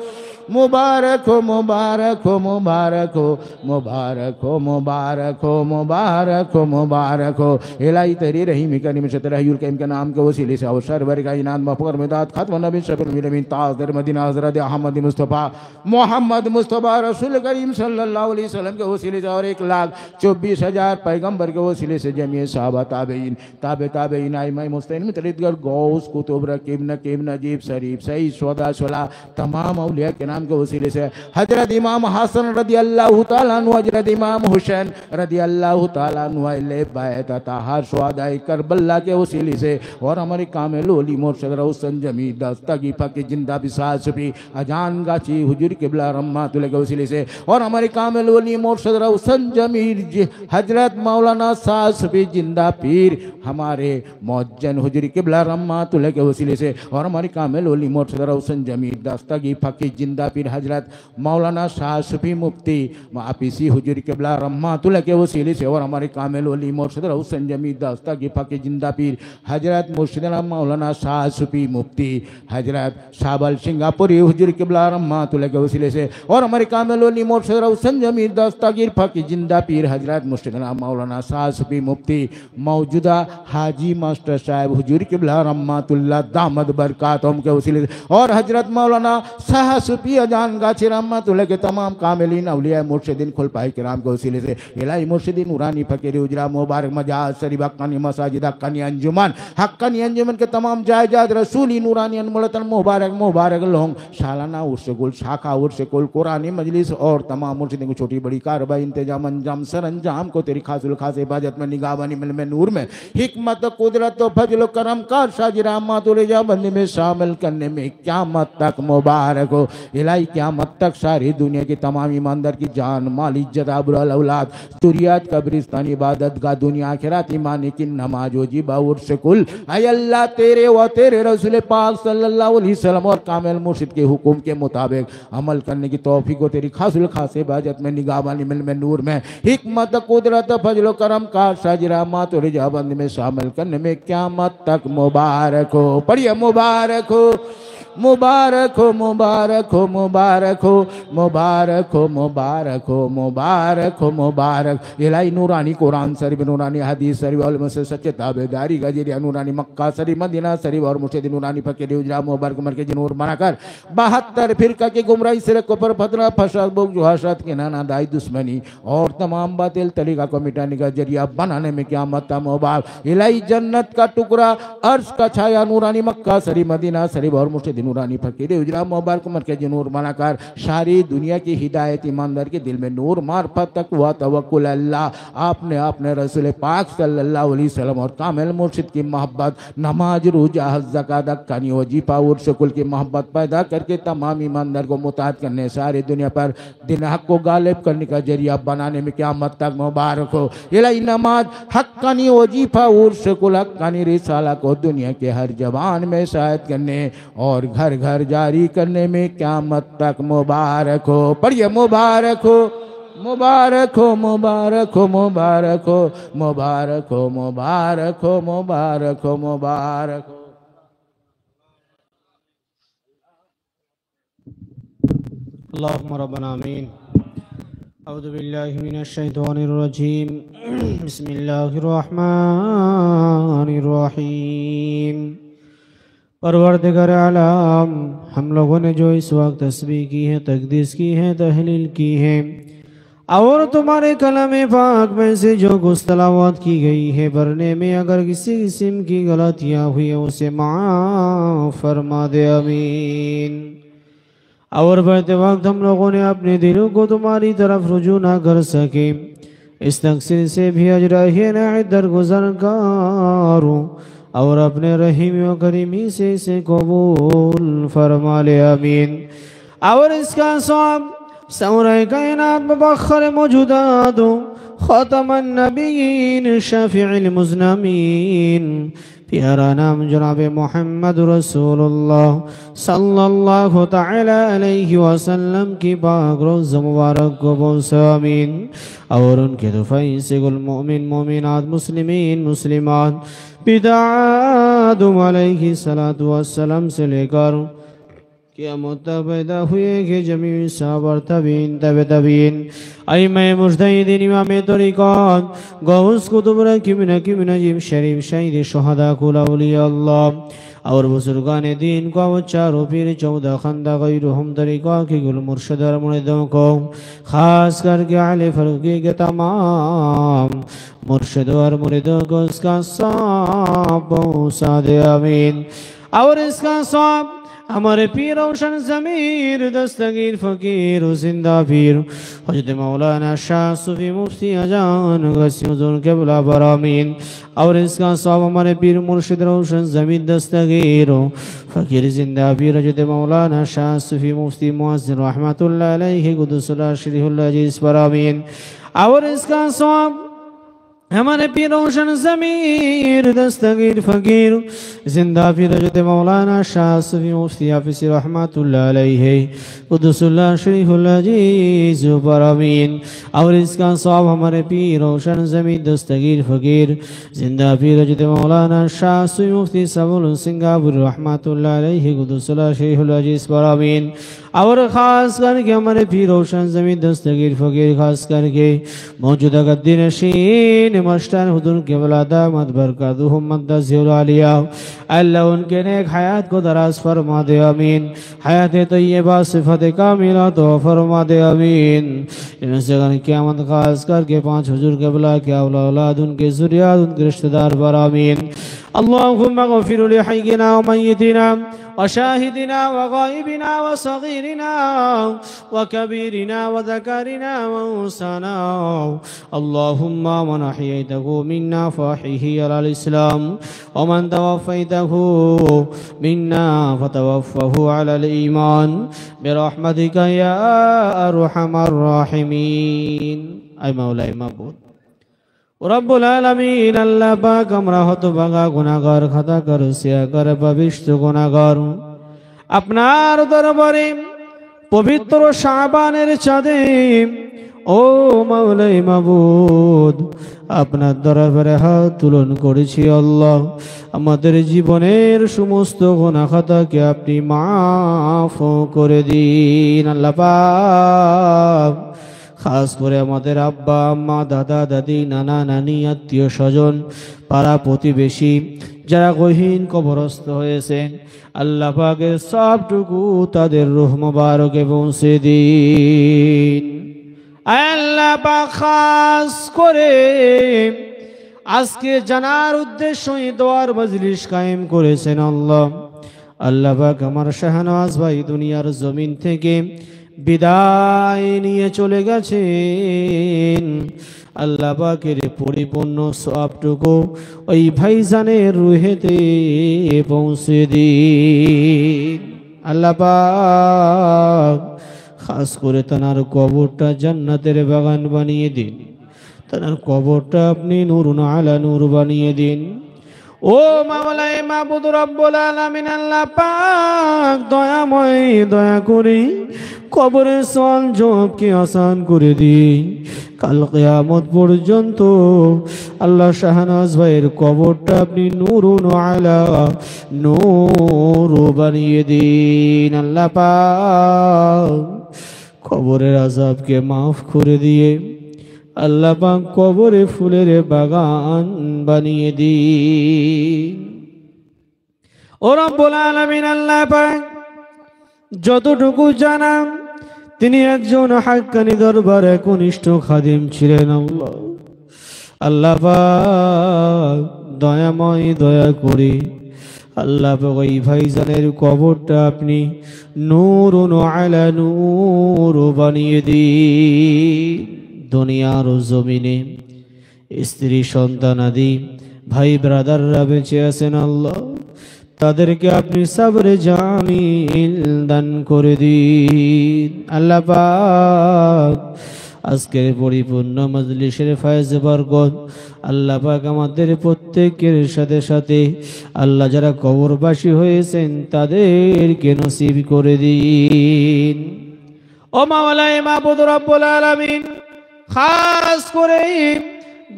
मुबारक हो, मुबारक हो, मुबारक हो, मुबारक हो, मुबारक हो, मुबारक हो, मुबारक हो, इलाही तेरी रहीम करीम से तरहयुल करीम के नाम के वसीले से अवसर वर का इनाम मफकर मिदाद खत्म नबी शफीउल नबी ताजदार मदीना हजरत अहमद मुस्तफ़ा मोहम्मद मुस्तफ़ा रसूल करीम सल्लल्लाहु अलैहि वसल्लम के वसीले से और 1,24,000 पैगंबर के वसीले से जमीए सहाबा ताबईन ताबे ताबईन आइमाए मुस्तकीम मुतरिदगर गौस कुतुब रकीब नकीब नजीब शरीफ सही सौदा सुला तमाम औलिया के किराम के वसीले से हजरत इमाम हसन रदी अल्लाह तआला अन्हु, हजरत इमाम हुसैन रदी अल्लाह तआला अन्हु ले बैत ताहार शुहदाए करबला के वसीले से और हमारे कामिल ओली मुर्शिद रौशन जमी दस्तगी फकी जिंदा बिसास भी अजान गाची हुजूर किबला रहमतुल्लाह के वसीले से और हमारे कामिल ओली मुर्शिद रौशन जमीर हजरत मौलाना सासफी जिंदा पीर हमारे मौजन हुजूर किबला रहमतुल्लाह के वसीले से और हमारे कामिल ओली मुर्शिद रौशन जमीर दस्तगी फकी जिंदा पीर हजरत मौलाना सासफी मुफ्ती मापीसी हुजूर किबला रहमतुल्लाह के वसीले से और हमारे कामिल ओली मुर्शिद रौशन जमीर दस्तगी फकी जिंदा पीर हजरत मुर्शिदना मौलाना सासफी मुफ्ती हजरत शाबल सिंगापुरी हुजूर किबला रहमतुल्लाह के वसीले से और हमारे कामिल ओली मुर्शिद रौशन जमीर दस्तगीर फकी जिंदा पीर हजरत मुर्शिदना मौलाना सासफी मुफ्ती मौजूदा हाजी मास्टर साहब हुजूर किबला रहमतुल्लाह दामद बरकातुम के वसीले से और हजरत मौलाना साहसफी अजान गाची रहमतुल्लाह के तमाम कामिलीन औलिया मुर्शिदीन खुलफाए किराम के वसीले से इलाही मुर्शिदीन नूरानी फकीर उजरा मुबारक मजाज शरीफ हक्कानी मसाजिद हक्कानी अंजुमन के तमाम जायजाद रसूली नूरानी अनमुलतन मुबारक मुबारक लोग सालाना उर्स गुल शाखा उर्स कुल कुरानी मजलिस और तमाम मुर्शिदीन को छोटी बड़ी कार्रवाई इंतजाम अंजाम सर अंजाम को तेरी खासुल खास इबादत में निगाहबानी मिल में नूर में हिकमत कुदरत फजल करम कार शाजिरामत बंदी में शामिल करने में क़यामत तक मुबारक हो। इलाही क़यामत तक सारी दुनिया की तमाम ईमानदार की जान माल इज्जत आबरूल औलाद तुरियात कब्रिस्तान इबादत गा दुनिया आखिरत ईमानी की नमाज जी बाउर से कुल ऐ अल्लाह तेरे व तेरे रसूल पाक सल्लल्लाहु अलैहि वसल्लम और कामिल मुर्शिद के हुक्म के मुताबिक अमल करने की तौफीक को तेरी खासुल खास इबादत में निगाहबानी मिल में नूर में हिकमत कुदरत फजल करम का साजिरामत और रिजाबंद में शामिल करने में क़यामत तक मुबारक हो। पढ़िए मुबारक हो मुबारक हो मुबारक हो मुबारक हो मुबारक हो मुबारक हो मुबारक हो मुबारक। इलाही नूरानी कुरान शरीफ नूरानी हदीस शरीफ और से सच्चे ताबेदारी का जरिया नूरानी मक्का शरीफ मदीना शरीफ और मुर्शिद नूरानी फकीर उजरा मुबारक मरकज नूर बनाकर 72 फिरका के गुमराही सिर कुफर फतरा फसाद बुग जुहाशत के नाना दाई दुश्मनी और तमाम बातिल तरीका को मिटाने का जरिया बनाने में क़यामत तक मुबारक। इलाही जन्नत का टुकड़ा अर्श का छाया नूरानी मक्का शरीफ मदीना शरीफ और मुर्शिद नूरानी फकीर उजरा मुबारक मरकज नूर बनाकर सारी दुनिया की हिदायत ईमानदार के दिल में नूर मार्फत तकवा तवक्कुल अल्लाह आपने अपने रसूल पाक सल्लल्लाहु अलैहि वसल्लम और कामिल मुर्शिद की मोहब्बत नमाज रोजा हज ज़कात हक्कानी वजीफा और शुकुल की मोहब्बत पैदा करके तमाम ईमानदार को मुताहत करने सारी दुनिया पर दिन हक को गालिब करने का जरिया बनाने में क़यामत तक मुबारक हो। इलाही नमाज हक्कानी वजीफा और शुकुल हक्कानी रिसाला को दुनिया के हर जबान में शायद करने और घर घर जारी करने में क़यामत तक मुबारक हो। पढ़िए मुबारक हो मुबारक हो मुबारक हो मुबारक हो मुबारक हो मुबारक हो मुबारक हो मुबारक हो। अल्लाहुम्मा रब्बना आमीन। अऊज़ु बिल्लाहि मिनश शैतानिर रजीम। बिस्मिल्लाहिर रहमानिर रहीम। परवरदिगार आलम हम लोगों ने जो इस वक्त तस्बीह की है तकदीस की है तहलील की है और तुम्हारे कलाम पाक में से जो गुस्तलावत की गई है पढ़ने में अगर किसी किस्म की गलतियाँ हुई है उसे माफ़ फरमा दे आमीन। और बढ़ते वक्त हम लोगों ने अपने दिलों को तुम्हारी तरफ रुजू ना कर सके इस तकसीर से भी अजराही न दरगुजर करो और अपने रहीम व करीमी से इसे कबूल फरमा ले आमीन। और इसका सवाब सौरे कायनात में बखर मौजूदात ख़ातमन नबीयीन शफ़ीउल मुज़नमीन प्यारा नाम जनाब मोहम्मद रसूलुल्लाह सल्लल्लाहु तआला अलैहि वसल्लम की पाक रोज़ मुबारक को पहुँचा आमीन। और उनके दुफ़ई से गुल मोमिन मोमिनात मुस्लिमीन मुस्लिमात पिता आदम अलैहिस्सलातु वस्सलाम से लेकर क़यामत तक पैदा हुए कि जमी साबर तबीन तब तबीन अइम्मा मुज्तहिदीन इमाम तरीक़त गौस कुतुब रकीब नकीब नजीब शरीफ शहीद शुहदा कुल औलिया अल्लाह और बुजुर्गान दीन को वो चारों पीर 14 खंदा गैरुहुम तरीक़ा के गुल मुर्शिद और मुरीदों को खास करके आले फरूकी के तमाम मुर्शिद और मुरीदों को इसका सवाब पहुँचा दे आमीन। और इसका सवाब हमारे पीर रोशन ज़मीर दस्तगीर फ़कीर जिंदा पीर हज़रत मौलाना शाह सूफी मुफ्ती अजान गस्युज़ुल क़िबला बरामीन और इसका सब हमारे पीर मुर्शिद रोशन ज़मीर दस्तगीर फ़कीर जिंदा पीर हज़रत मौलाना शाह सूफी मुफ्ती मुअज़्ज़िन रहमतुल्लाह अलैहि क़ुद्दुसुल शरीहुल अज़ीज़ बरामीन और इसका सब हमारे पीर रोशन ज़मीर दस्तगीर फ़कीर जिंदा पीर हज़रत मौलाना शाह सूफी मुफ्ती हाफ़िज़ रहमतुल्लाह अलैहि क़ुद्दुसुल शरीहुल अज़ीज़ बरामीन और इसका सवाब हमारे पीर रोशन ज़मीर दस्तगीर फ़कीर जिंदा पीर हज़रत मौलाना शाह सूफी मुफ्ती सबुल सिंगापुर रहमतुल्लाह अलैहि क़ुद्दुसुल शरीहुल अज़ीज़ बरामीन और ख़ास करके हमारे पीर रोशन ज़मीर दस्तगीर फ़कीर ख़ास करके मौजूदा गद्दी नशीन मस्तान हुज़ूर क़िबला दामत बरकातुहुम मद्दज़िहुल आलिया अल्लाह उनके नेक हयात को दराज फरमा दे आमीन हयात तय्यबा सिफ़त कामिला तो फरमा दे आमीन इनसे क़यामत ख़ास करके पांच हुज़ूर क़िबला के औलाद उनके ज़ुर्रियत उनके रिश्तेदार पर आमीन अल्लाहुम्मा ग़फ़िर लिहय्यिना व मय्यितिना وشاهدنا وغائبنا وصغيرنا وكبيرنا وذكرنا وأنثانا اللهم من أحييته منا فأحيه على الإسلام ومن توفيته منا فتوفه على الإيمان برحمتك يا أرحم الراحمين أي مولاي معبود रब्बुल आलमीन अल्लाह पाक আমরা হতভাগা গুনাহগার খাতাকার সিয়াকার পাপিষ্ঠ গুনাহগার আপনার দরবারে পবিত্র শাবানের চাঁদে ও মাওলাই মাবুদ আপনার দরবারে হাত তুলন করেছি আল্লাহ আমাদের জীবনের সমস্ত গুনাহ খাতাকে আপনি মাফ করে দিন আল্লাহ পাক খাস করে আমাদের আব্বা আম্মা দাদা দাদি নানা নানি আত্মীয় স্বজন পাড়া প্রতিবেশী যারা গহীন কবরস্থ হয়েছেন আল্লাহ পাকের সবটুকু তাদের রূহ মুবারকে পৌঁছে দিন আল্লাহ পাক খাস করে আজকে জানার উদ্দেশ্যে দোয়ার মজলিস কায়েম করেছেন আল্লাহ আল্লাহ পাক আমার শাহনওয়াজ ভাই দুনিয়ার জমিন থেকে বিদায় নিয়ে চলে গেছেন আল্লাহ পাকের পরিপূর্ণ সওয়াবটুকু ওই ভাইজানের রুহেতে পৌঁছে দিন আল্লাহ পাক খাস করে তার কবরটা জান্নাতের বাগান বানিয়ে দিন তার কবরটা আপনি নূরুন আলা নূর বানিয়ে দিন ও মাওলাই মাবুদ রব্বুল আলামিন আল্লাহ পাক দয়াময় দয়া করে কবরের সওয়াল জবাবকে আসান করে দিন কাল কিয়ামত পর্যন্ত আল্লাহ শাহনাজ ভাইয়ের কবরটা আপনি নূরুন আলা নূর বানিয়ে দিন আল্লাহ পাক কবরের আযাবকে মাফ করে দিয়ে আল্লাহ পাক কবরে ফুলের বাগান বানিয়ে দিন ও রব্বুল আলামিন আল্লাহ পাক যতটুকু জানাম তিনি একজন হাক্কানি দরবারে কনিষ্ঠ খাদিম ছিলেন আল্লাহ আল্লাহ পাক দয়াময় দয়া করে আল্লাহ পাক ওই ভাইজানের কবরটা আপনি নূরুন আলা নূর বানিয়ে দিন দুনিয়ার জমিনে স্ত্রী সন্তান আদি ভাই ব্রাদাররা বেঁচে আছেন আল্লাহ তাদেরকে আপনি সবরে জামিল দান করে দিন আল্লাহ পাক আজকের পরিপূর্ণ মজলিসের ফয়েজ বরকত আল্লাহ পাক আমাদের প্রত্যেকের সাথে সাথে আল্লাহ যারা কবরবাসী হয়েছেন তাদেরকে নসিব করে দিন ও মাওলাই মাবুদ রব্বুল আলামিন খাস করে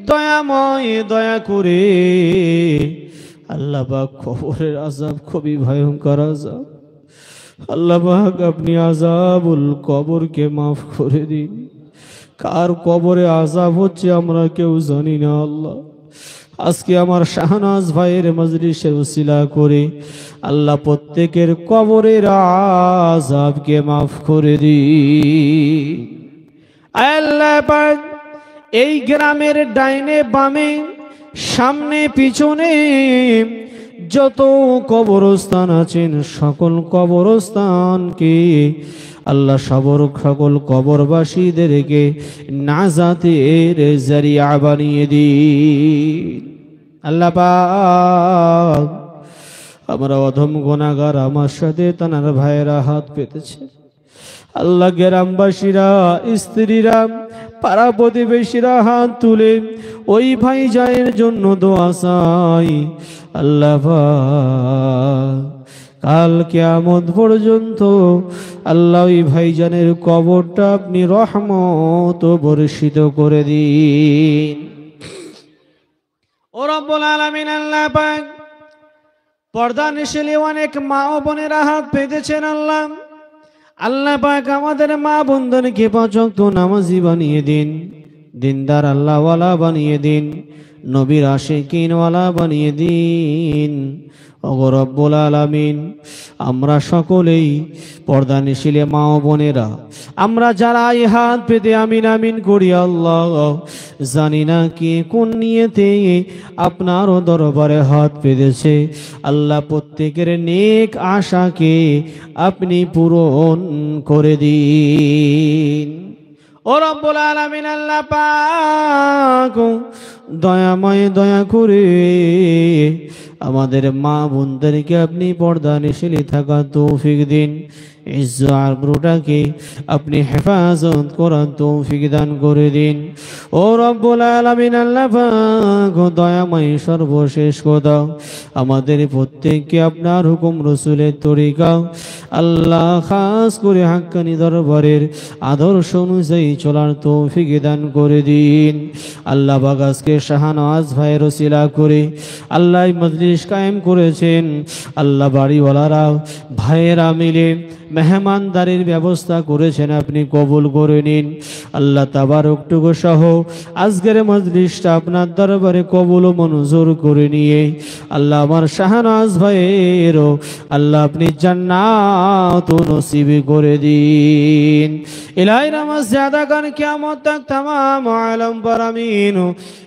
দয়াময় দয়া করে আল্লাহ পাক কবরের আযাব খুবই ভয়ঙ্কর আযাব আল্লাহ পাক আপনি আযাবুল কবরকে মাফ করে দিন কার কবরে আযাব হচ্ছে আমরা কেউ জানি না আল্লাহ আজকে আমার শাহনাজ ভাইয়ের মজলিসের উসিলা করে আল্লাহ প্রত্যেকের কবরের আযাবকে মাফ করে দিন আল্লাহ পাক এই গ্রামের ডাইনে বামে সামনে পিছনে যত কবরস্থান আছেন সকল কবরস্থানকে আল্লাহ সকল কবরবাসীদেরকে নাজাতের জারিয়া বানিয়ে দিন। আল্লাহ পাক আমরা অধম গুনাহগার, আমার সাথে তানার ভাইয়েরা হাত পেতেছে। আল্লাহ গ্রামবাসীরা, স্ত্রীরা, পাড়া প্রতিবেশীরা হাত তুলে ওই ভাই জানের জন্য দোয়া চাই। আল্লাহ পাক কাল কিয়ামত পর্যন্ত আল্লাহ ওই ভাইজানের কবরটা আপনি রহমত বর্ষিত করে দিন। ও রব্বুল আলামিন, আল্লাহ পাক পর্দা নিশিলে অনেক মা ও বোনেরা হাত পেতেছেন। আল্লাহ পাক আমাদের মা বোনদেরকে পাঁচ ওয়াক্ত নামাজি বানিয়ে দিন, দিনদার আল্লাহওয়ালা বানিয়ে দিন, নবীর আশিকিনওয়ালা বানিয়ে দিন। ওগো রব্বুল আলামিন, আমরা সকলেই পর্দা নিশিলে মা ও বোনেরা, আমরা যারা এই হাত পেতে আমিন আমিন করি, আল্লাহ জানি না কে কোন নিয়তে আপনার দরবারে হাত পেতেছে। আল্লাহ প্রত্যেকের নেক আশাকে আপনি পূরণ করে দিন। ও রব্বুল আলামিন, আল্লাহ পাক দয়াময় দয়া করে আমাদের মা বোনদেরকে আপনি পর্দা নিশিলে থাকা তৌফিক দিন। ইজ্জত আবরুটাকে আপনি হেফাজত করার তৌফিক দান করে দিন। ও রব্বুল আলামিন, আল্লাহ পাক দয়াময় সর্বশেষ কথা, আমাদের প্রত্যেককে আপনার হুকুম রসুলের তরিকা আল্লাহ খাস করে হাক্কানি দরবারের আদর্শ অনুযায়ী চলার তৌফিক দান করে দিন। আল্লাহ পাক আজকে শাহনওয়াজ ভাইয়ের ওসিলা করে আল্লাহ মজলিস কায়েম করেছেন। আল্লাহ বাড়িওয়ালারা ভাইয়েরা মিলে মেহমানদারির ব্যবস্থা করেছেন, আপনি কবুল করে নিন। আল্লাহ তাবারকটুকু সহ আজকের মজলিসটা আপনার দরবারে কবুল ও মঞ্জুর করে নিয়ে আল্লাহ আমার শাহনওয়াজ ভাইয়েরও আল্লাহ আপনি জান্নাত নসিব করে দিন। ইলাহি নামাজ ज़्यादा कर क़यामत तक तमाम आलम पर आमीन।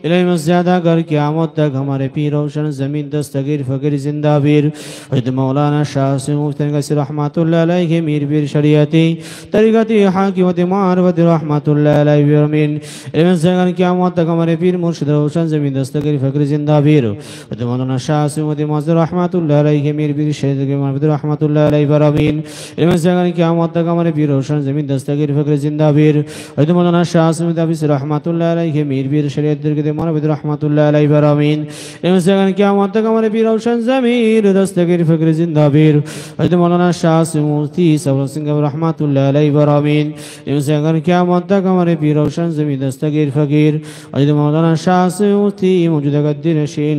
इलाही नामाज ज़्यादा कर क़यामत तक हमारे पीर रोशन ज़मीन दस्तगीर फ़कीर ज़िंदाबीर हज़रत मौलाना शाह से मुफ्ती कसीर रहमतुल्लाह अलैहि मीर पीर शरीयती तरीक़ती हाकिमत मारफत रहमतुल्लाह अलैहि आमीन। इलाही नामाज ज़्यादा कर क़यामत तक हमारे पीर मुर्शिद रोशन ज़मीन दस्तगीर फ़कीर ज़िंदाबीर हज़रत मौलाना शाह से मुफ्ती मौज़ रहमतुल्लाह अलैहि मीर पीर शरीयती मारफत रहमतुल्लाह अलैहि आमीन। इलाही नामाज ज़्यादा कर क़यामत तक हमारे पीर रोशन ज़मीन दस्तगीर फ़कीर ज़िंदाबीर हज़रत मौलाना शाह से मुफ्ती रहमतुल्लाह अलैहि मीर पीर शरीयती तरीक़ती मारफत रहमतुल्लाह अलैहि आमीन। इलाही नामाज ज़्यादा कर क़यामत तक हमारे पीर रोशन ज़मीन दस्तगीर फ़कीर ज़िंदाबीर हज़रत मौलाना शाह से मुफ्ती सबर सिंह रहमतुल्लाह अलैहि आमीन। इलाही नामाज ज़्यादा कर क़यामत तक हमारे पीर रोशन ज़मीन दस्तगीर फ़कीर हज़रत मौलाना शाह से मुफ्ती मौजूदा गद्दी नशीन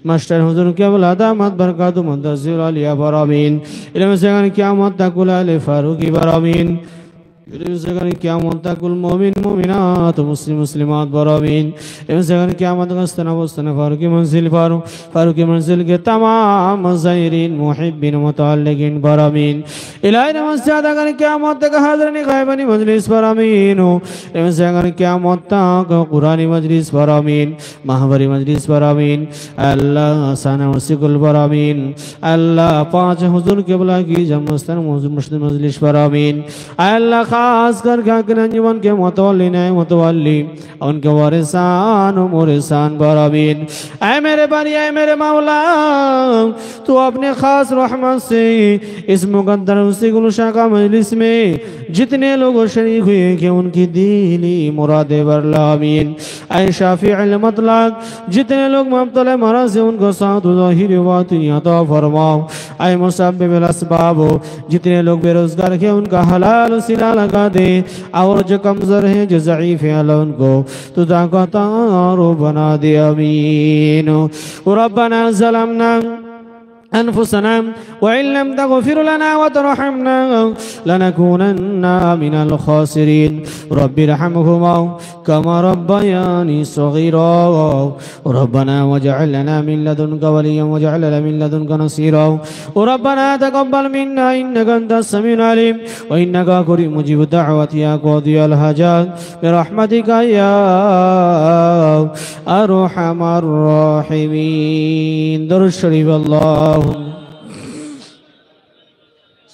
मास्टर हुज़ूर के औलाद दामत बरकातुहु मुंतज़िर आलिया आमीन। इलाही नामाज ज़्यादा कर क़यामत तक कुल आले फारूकी आमीन। क़यामत तक कुल मोमिन मोमिनात मुस्लिम मुस्लिमात बरामीन। इस क़यामत फारूकी मंजिल के तमाम ज़ायरीन मुहिब्बिन मुतअल्लिक़ीन बरामीन। इलाही नमाज़ ज़्यादा कर क़यामत तक हाज़िरीन ग़ाइबानी मजलिस बरामीन। इस क़यामत तक कुरानी मजलिस बरामीन, महबरी मजलिस बरामीन। अल्लाह साना वसिकुल बरामीन। अल्लाह पाँच हुज़ूर क़िबला की जमस्तन मुस्लिम मजलिस बरामीन। अल्लाह खास कर अंजुमन के मुतवल्ली नए मुतवल्ली उनके वारिसान मुरिसान बरामीन। ऐ मेरे बारी, ऐ मेरे मौला, तू अपने खास रहमत से इस मुकद्दर उसी गुलशा का मजलिस में जितने लोग शरीक हुए कि उनकी दिली मुरादे बरला आमीन। ऐ शाफिउल मतलक, जितने लोग मुब्तला मरज़ से उनको साथ ज़ाहिर बातिनी अता फरमाओ। ऐ मुसब्बिबुल अस्बाब, जितने लोग बेरोजगार हैं उनका हलाल सिला लगा दे, और जो कमजोर हैं जो ज़ईफ़ हैं अल्लाह उनको तू ताकतवर बना दे आमीन। रब्बना ज़लमना أنفسنا وإن لم تغفر لنا وترحمنا لنكونن من الخاسرين رب ارحمهما كما ربياني صغيرا ربنا واجعل لنا من لدنك وليا واجعل لنا من لدنك نصيرا ربنا تقبل منا إنك أنت السميع العليم وإنك قريب مجيب الدعوة يا قاضي الحاجات برحمتك يا أرحم الراحمين. درود الشريف الله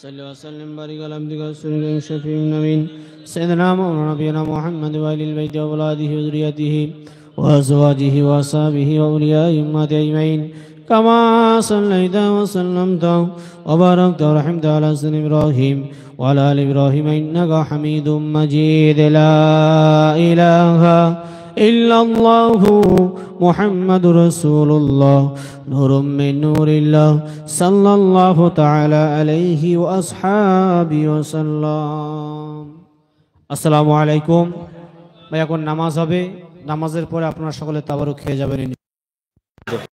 صلى وسلم بارك على عبدك ورسولك الشفيع الأمين سيدنا مولانا نبينا محمد وآل البيت وأولاده وذريته وأزواجه وأصحابه وأولياء أمته أجمعين كما صليت وسلمت وباركت ورحمت على سيدنا إبراهيم وعلى آل إبراهيم إنك حميد مجيد. لا إله إلا الله محمد رسول الله نور من نور الله صلى الله تعالى عليه وأصحابه وسلم. আসসালামু আলাইকুম ভাই, এখন নামাজ হবে, নামাজের পরে আপনারা সকলে তাবারুক খেয়ে যাবেন।